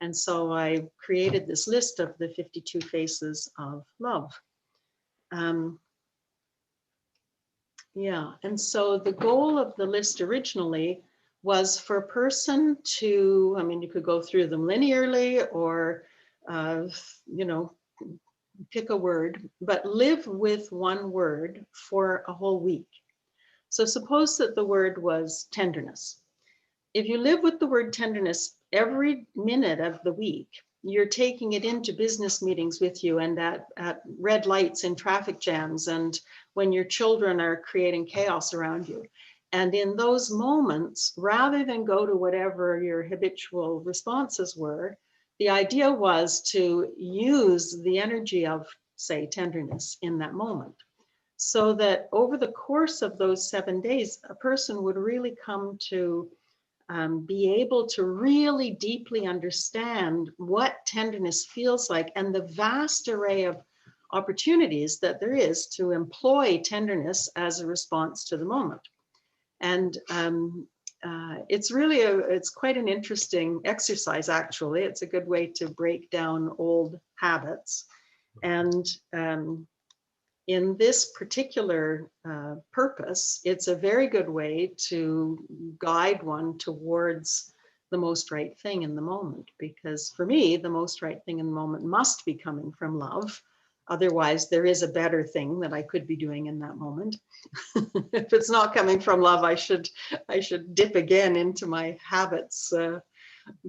And so I created this list of the 52 faces of love. And so the goal of the list originally was for a person to, you could go through them linearly or, pick a word, but live with one word for a whole week. So suppose that the word was tenderness. If you live with the word tenderness every minute of the week, you're taking it into business meetings with you, and at red lights in traffic jams, and when your children are creating chaos around you. And in those moments, rather than go to whatever your habitual responses were, the idea was to use the energy of, say, tenderness in that moment, so that over the course of those 7 days, a person would really come to be able to really deeply understand what tenderness feels like, and the vast array of opportunities that there is to employ tenderness as a response to the moment. And it's quite an interesting exercise, actually. It's a good way to break down old habits. And in this particular purpose, it's a very good way to guide one towards the most right thing in the moment. Because for me, the most right thing in the moment must be coming from love. Otherwise, there is a better thing that I could be doing in that moment. If it's not coming from love, I should dip again into my habits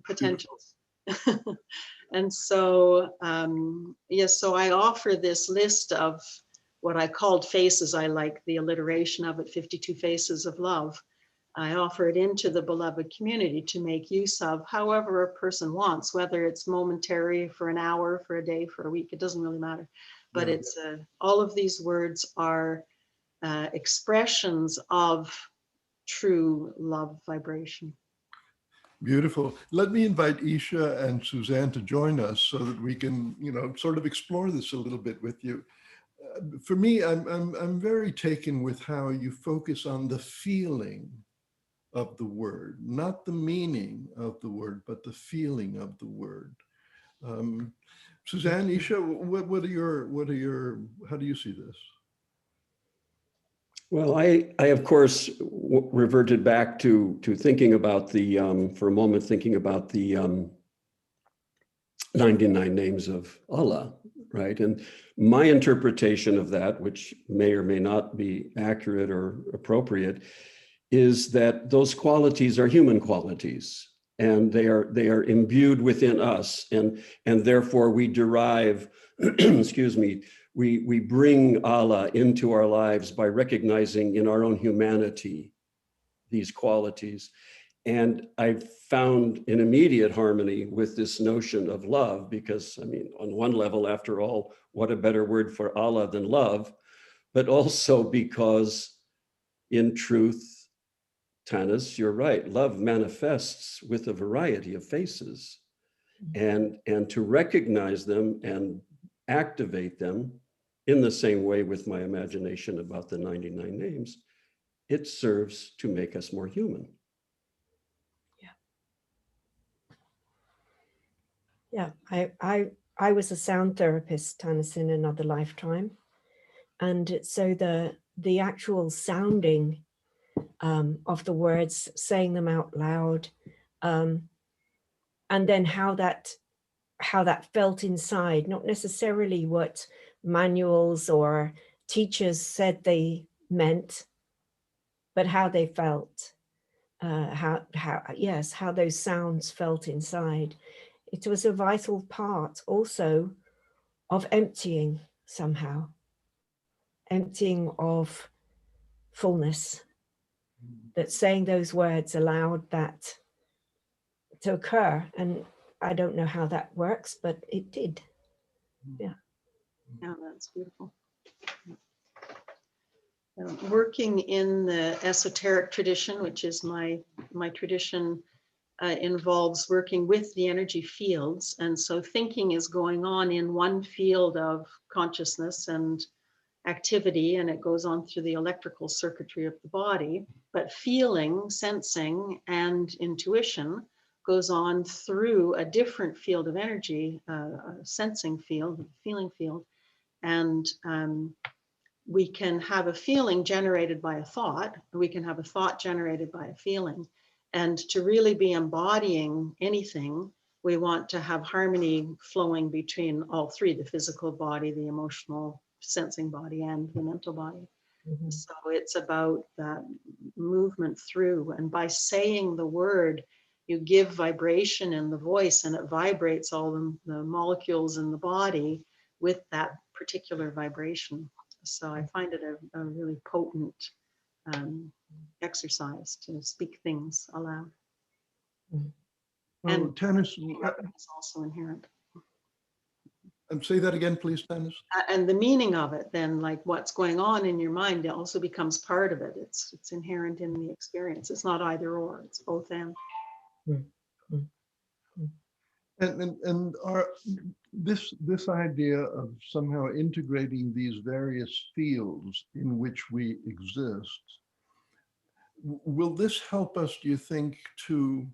potentials. And so, so I offer this list of what I called faces. I like the alliteration of it, 52 faces of love. I offer it into the beloved community to make use of however a person wants, whether it's momentary, for an hour, for a day, for a week, it doesn't really matter. But Yeah. it's all of these words are expressions of true love vibration. Beautiful. Let me invite Isha and Suzanne to join us so that we can, sort of explore this a little bit with you. For me, I'm very taken with how you focus on the feeling of the word, not the meaning of the word, but the feeling of the word. Suzanne, Isha, how do you see this? Well, I of course reverted back to thinking about the for a moment, thinking about the 99 names of Allah, right? And my interpretation of that, which may or may not be accurate or appropriate, is that those qualities are human qualities, and they are imbued within us, and therefore we derive, excuse me, we bring Allah into our lives by recognizing in our own humanity these qualities. And I found an immediate harmony with this notion of love, because I mean, on one level, after all, what a better word for Allah than love, but also because in truth, Tanis, you're right, love manifests with a variety of faces, and to recognize them and activate them in the same way with my imagination about the 99 names, it serves to make us more human. Yeah, I was a sound therapist, Tanis, in another lifetime, and so the actual sounding of the words, saying them out loud, and then how that felt inside, not necessarily what manuals or teachers said they meant, but how they felt, how those sounds felt inside. It was a vital part also of emptying somehow, emptying of fullness, that saying those words allowed that to occur. And I don't know how that works, but it did. Yeah. Yeah, that's beautiful. Working in the esoteric tradition, which is my tradition, involves working with the energy fields. And so thinking is going on in one field of consciousness and activity, and it goes on through the electrical circuitry of the body. But feeling, sensing, and intuition goes on through a different field of energy, a sensing field, a feeling field. And we can have a feeling generated by a thought, we can have a thought generated by a feeling. And to really be embodying anything, we want to have harmony flowing between all three, the physical body, the emotional sensing body, and the mental body. Mm-hmm. So it's about that movement through. And by saying the word, you give vibration in the voice, and it vibrates all the molecules in the body with that particular vibration. So I find it a really potent exercise to speak things aloud. Well, and Tanis, is also inherent. Say that again, please, Tanis. And the meaning of it, then, like what's going on in your mind, it also becomes part of it. It's inherent in the experience. It's not either or. It's both and. And this idea of somehow integrating these various fields in which we exist, will this help us, do you think, to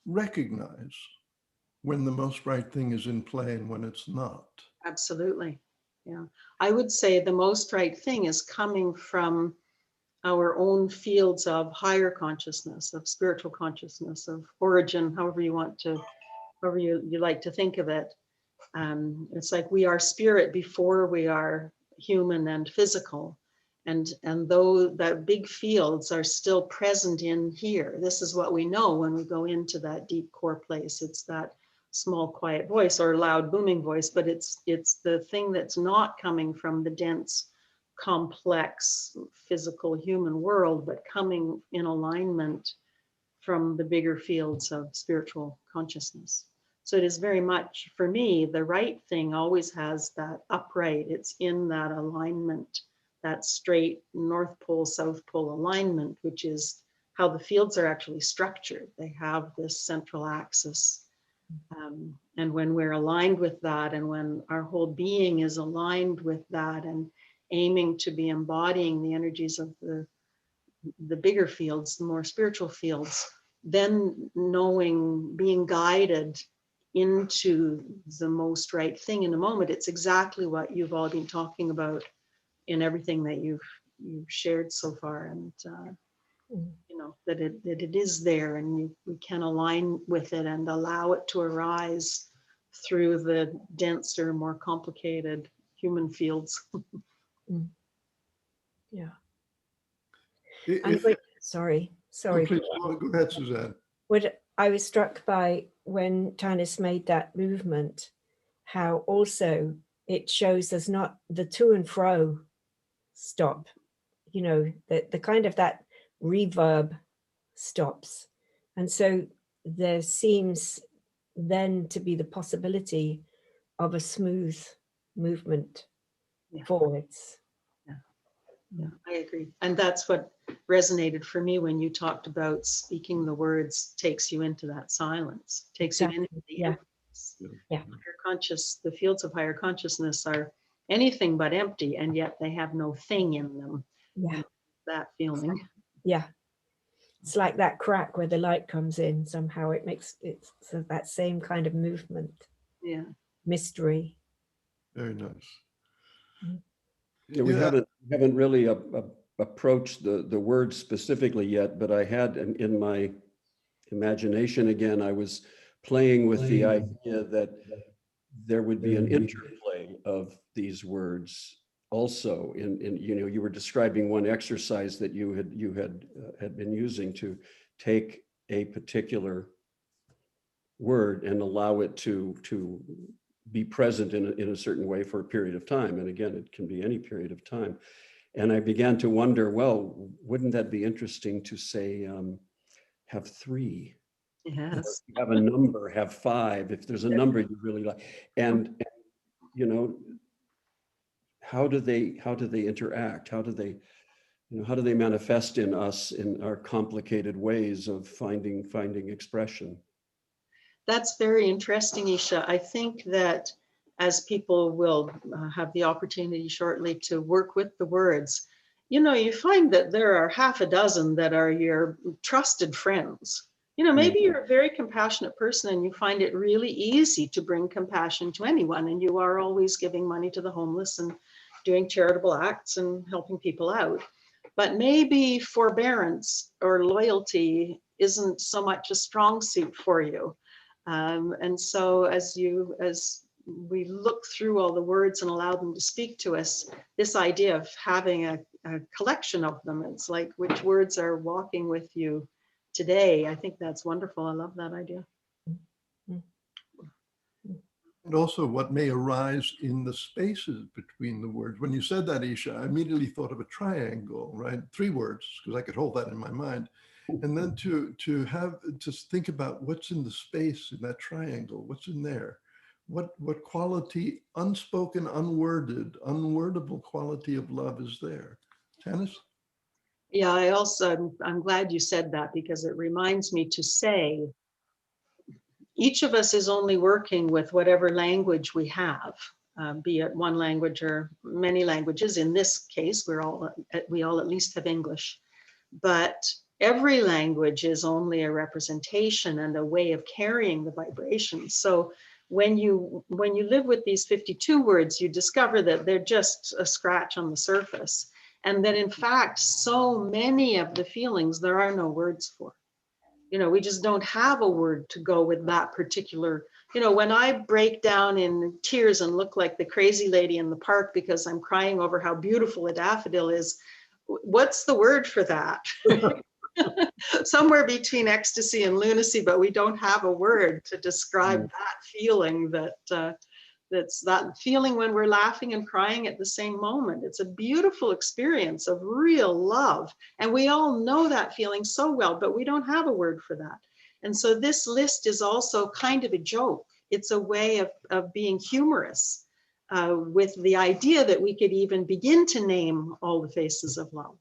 recognize when the most right thing is in play and when it's not? Absolutely. Yeah. I would say the most right thing is coming from our own fields of higher consciousness, of spiritual consciousness, of origin, however you like to think of it. It's like we are spirit before we are human and physical. And though that big fields are still present in here, this is what we know when we go into that deep core place. It's that small, quiet voice or loud, booming voice, but it's the thing that's not coming from the dense complex physical human world, but coming in alignment from the bigger fields of spiritual consciousness. So it is very much, for me, the right thing always has that upright. It's in that alignment, that straight North Pole, South Pole alignment, which is how the fields are actually structured. They have this central axis. And when we're aligned with that, and when our whole being is aligned with that and aiming to be embodying the energies of the bigger fields, the more spiritual fields, then knowing, being guided into the most right thing in the moment. It's exactly what you've all been talking about in everything that you've shared so far. And you know, that it is there, and we can align with it and allow it to arise through the denser, more complicated human fields. Yeah. If, Sorry. please, go ahead, Suzanne. What I was struck by when Tanis made that movement, how also it shows there's not the to and fro stop, you know, the kind of that reverb stops. And so there seems then to be the possibility of a smooth movement forwards. Yeah, I agree. And that's what resonated for me when you talked about speaking the words takes you into that silence, takes you into the emptiness. Higher conscious, the fields of higher consciousness are anything but empty, and yet they have no thing in them. And that feeling. Yeah. It's like that crack where the light comes in. Somehow it makes it so that same kind of movement. Yeah. Very Mystery. nice. Yeah, we haven't really approached the word specifically yet, but I had in my imagination again, I was playing with the idea that there would be an interplay of these words also. In you know, you were describing one exercise that you had been using to take a particular word and allow it to be present in a certain way for a period of time. And again, it can be any period of time. And I began to wonder, well, wouldn't that be interesting to say, have three? Yes. Have a number, have five, if there's a number you really like. And you know, how do they interact? How do they, you know, how do they manifest in us in our complicated ways of finding expression? That's very interesting, Isha. I think that as people will have the opportunity shortly to work with the words, you know, you find that there are half a dozen that are your trusted friends. You know, maybe you're a very compassionate person and you find it really easy to bring compassion to anyone, and you are always giving money to the homeless and doing charitable acts and helping people out. But maybe forbearance or loyalty isn't so much a strong suit for you. And so as we look through all the words and allow them to speak to us, this idea of having a collection of them, it's like which words are walking with you today. I think that's wonderful. I love that idea. And also what may arise in the spaces between the words. When you said that, Isha, I immediately thought of a triangle, right? 3 words, because I could hold that in my mind. And then to think about what's in the space in that triangle, what's in there, what quality, unspoken, unworded, unwordable quality of love is there. Tanis? Yeah, I'm glad you said that, because it reminds me to say, each of us is only working with whatever language we have, be it one language or many languages. In this case, we all at least have English, but every language is only a representation and a way of carrying the vibration. So when you live with these 52 words, you discover that they're just a scratch on the surface. And that in fact, so many of the feelings there are no words for. You know, we just don't have a word to go with that particular, you know, when I break down in tears and look like the crazy lady in the park because I'm crying over how beautiful a daffodil is, what's the word for that? Somewhere between ecstasy and lunacy, but we don't have a word to describe that feeling that That's that feeling when we're laughing and crying at the same moment. It's a beautiful experience of real love. And we all know that feeling so well, but we don't have a word for that. And so this list is also kind of a joke. It's a way of being humorous with the idea that we could even begin to name all the faces of love.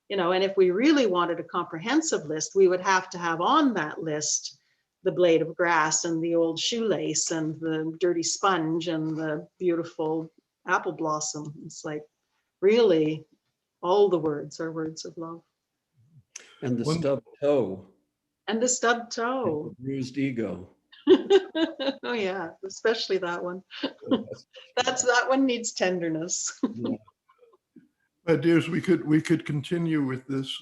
You know, and if we really wanted a comprehensive list, we would have to have on that list the blade of grass and the old shoelace and the dirty sponge and the beautiful apple blossom. It's like really all the words are words of love. And the stubbed toe. And the stubbed And toe. the bruised ego. Oh yeah, especially that one. That one needs tenderness. Yeah. My dears, we could continue with this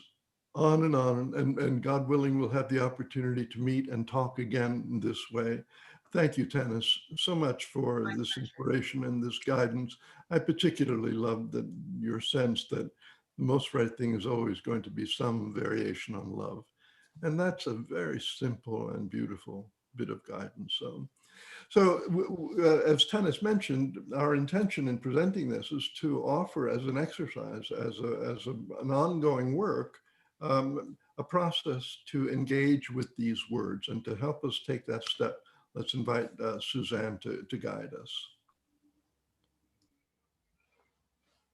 on, and God willing, we'll have the opportunity to meet and talk again this way. Thank you, Tanis, so much for this inspiration and this guidance. I particularly love that your sense that the most right thing is always going to be some variation on love. And that's a very simple and beautiful bit of guidance. So as Tanis mentioned, our intention in presenting this is to offer as an exercise, as an ongoing work, a process to engage with these words, and to help us take that step. Let's invite Suzanne to guide us.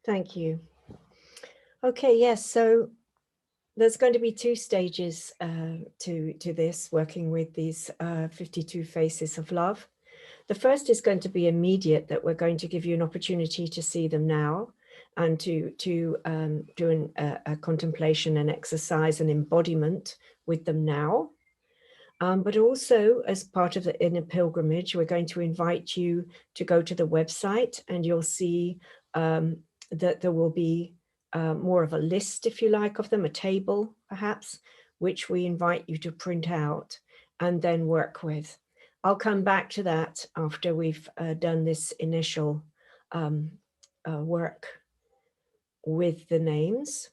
Thank you. Okay, yes, so there's going to be two stages to this, working with these 52 faces of love. The first is going to be immediate, that we're going to give you an opportunity to see them now and to do a contemplation and exercise and embodiment with them now. But also, as part of the inner pilgrimage, we're going to invite you to go to the website, and you'll see that there will be more of a list, if you like, of them, a table perhaps, which we invite you to print out and then work with. I'll come back to that after we've done this initial work with the names.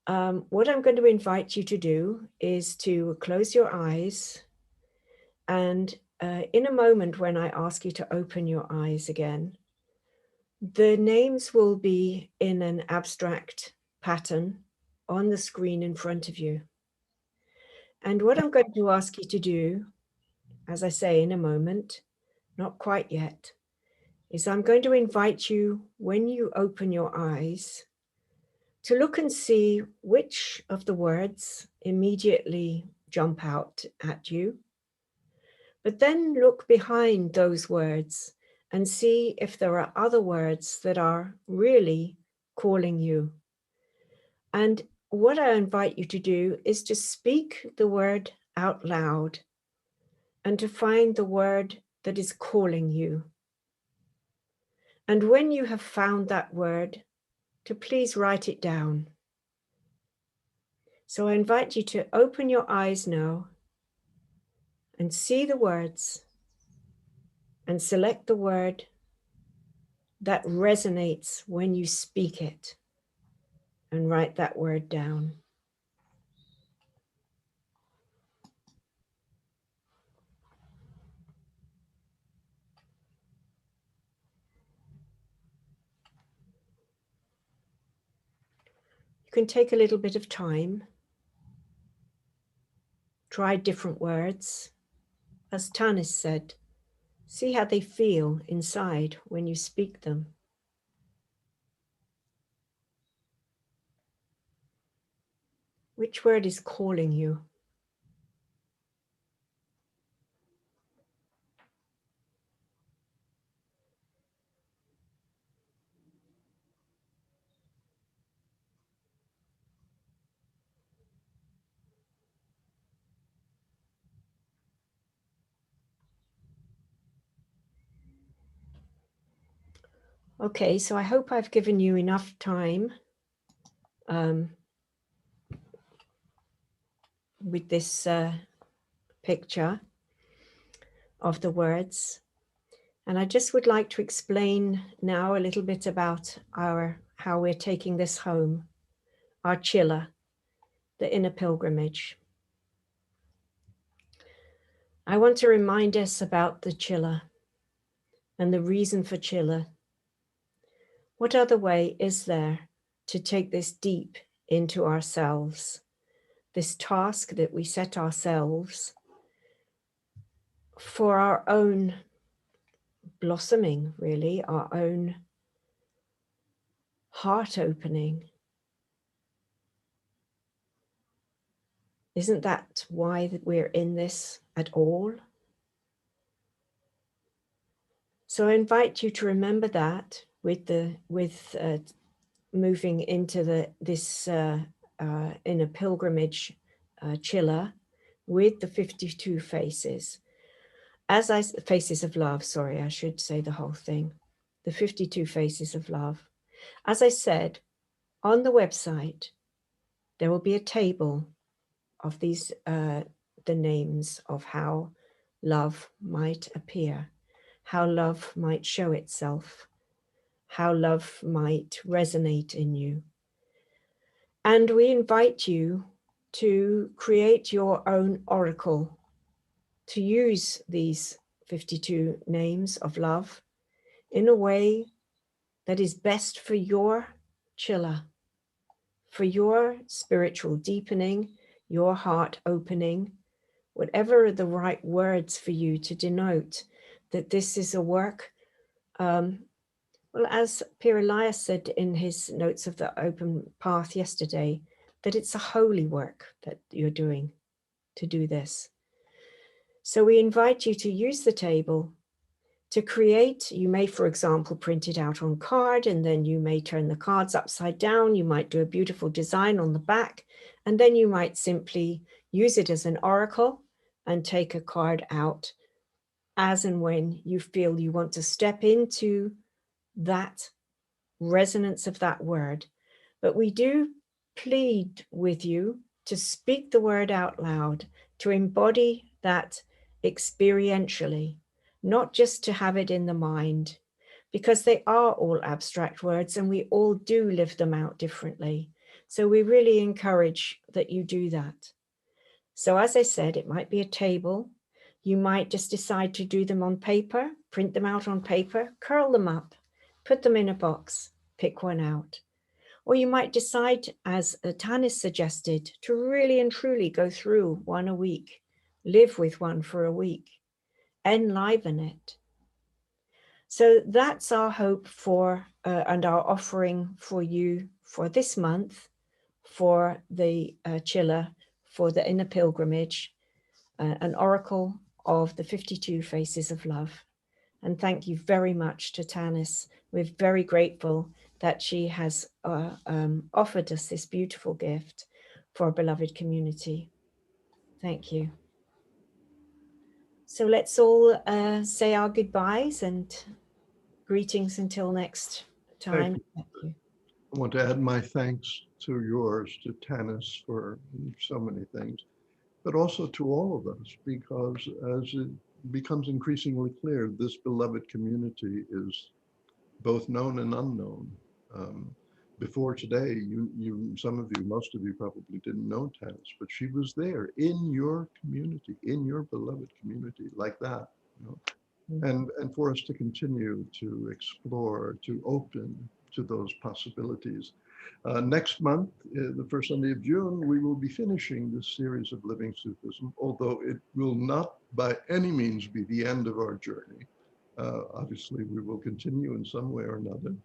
What I'm going to invite you to do is to close your eyes, and in a moment when I ask you to open your eyes again, the names will be in an abstract pattern on the screen in front of you. And what I'm going to ask you to do, as I say in a moment, not quite yet, is I'm going to invite you, when you open your eyes, to look and see which of the words immediately jump out at you. But then look behind those words and see if there are other words that are really calling you. And what I invite you to do is to speak the word out loud and to find the word that is calling you. And when you have found that word, to please write it down. So I invite you to open your eyes now and see the words and select the word that resonates when you speak it, and write that word down. You can take a little bit of time, try different words. As Tanis said, see how they feel inside when you speak them. Which word is calling you? Okay, so I hope I've given you enough time with this picture of the words. And I just would like to explain now a little bit about how we're taking this home, our chilla, the inner pilgrimage. I want to remind us about the chilla. and the reason for Chilla. What other way is there to take this deep into ourselves, this task that we set ourselves for our own blossoming, really, our own heart opening? Isn't that why we're in this at all? So I invite you to remember that with moving into this inner pilgrimage Chilla with the 52 faces. Faces of love, sorry, I should say the whole thing. The 52 faces of love. As I said, on the website, there will be a table of these, the names of how love might appear, how love might show itself, how love might resonate in you. And we invite you to create your own oracle, to use these 52 names of love in a way that is best for your Chilla, for your spiritual deepening, your heart opening, whatever are the right words for you to denote that this is a work. Well, as Pierre Elias said in his notes of the open path yesterday, that it's a holy work that you're doing to do this. So we invite you to use the table to create. You may, for example, print it out on card, and then you may turn the cards upside down. You might do a beautiful design on the back, and then you might simply use it as an oracle and take a card out as and when you feel you want to step into that resonance of that word. But we do plead with you to speak the word out loud, to embody that experientially, not just to have it in the mind, because they are all abstract words and we all do live them out differently. So we really encourage that you do that. So as I said, it might be a table. You might just decide to do them on paper, print them out on paper, curl them up, put them in a box, pick one out. Or you might decide, as Tanis suggested, to really and truly go through one a week, live with one for a week, enliven it. So that's our hope for, and our offering for you for this month, for the Chilla, for the inner pilgrimage, an oracle of the 52 faces of love. And thank you very much to Tanis. We're very grateful that she has offered us this beautiful gift for our beloved community. Thank you. So let's all say our goodbyes and greetings until next time. Thank you. I want to add my thanks to yours, to Tanis, for so many things, but also to all of us, because as it becomes increasingly clear, this beloved community is both known and unknown. Before today, some of you, most of you probably didn't know Tanis, but she was there in your community, in your beloved community, like that. You know? And for us to continue to explore, to open to those possibilities. Next month, the first Sunday of June, we will be finishing this series of Living Sufism, although it will not by any means be the end of our journey. Obviously, we will continue in some way or another.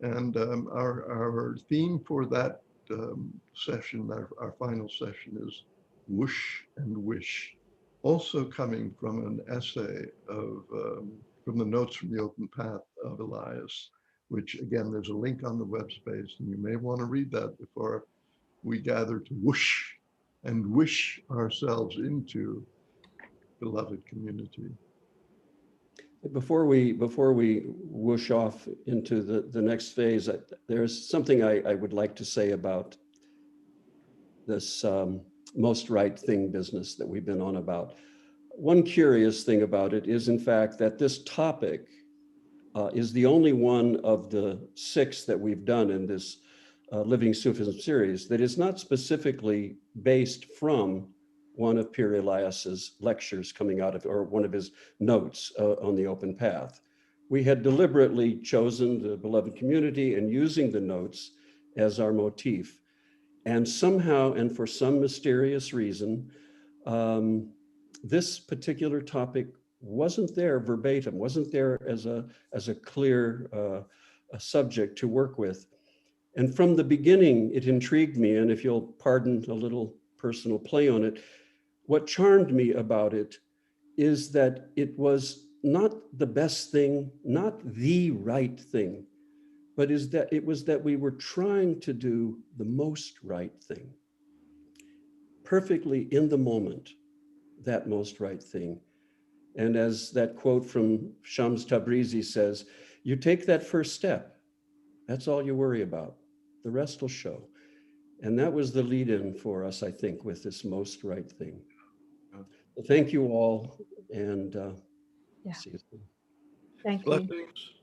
And our theme for that session, our final session, is Whoosh and Wish, also coming from an essay of, from the Notes from the Open Path of Elias, which again, there's a link on the web space, and you may want to read that before we gather to whoosh and wish ourselves into beloved community. Before we whoosh off into the next phase, there's something I would like to say about this most right thing business that we've been on about. One curious thing about it is, in fact, that this topic is the only one of the 6 that we've done in this Living Sufism series that is not specifically based from one of Pierre Elias's lectures coming out of, or one of his notes on the open path. We had deliberately chosen the beloved community and using the notes as our motif. And somehow, and for some mysterious reason, this particular topic wasn't there verbatim, wasn't there as a clear a subject to work with. And from the beginning, it intrigued me, and if you'll pardon a little personal play on it, what charmed me about it is that it was not the best thing, not the right thing, but is that it was that we were trying to do the most right thing, perfectly in the moment, that most right thing. And as that quote from Shams Tabrizi says, you take that first step, that's all you worry about. The rest will show. And that was the lead in for us, I think, with this most right thing. Thank you all, and Yeah. see you soon. Thank you. Blessings.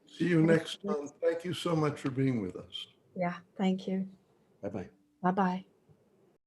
See you next month. Thank you so much for being with us. Yeah, thank you. Bye-bye. Bye-bye.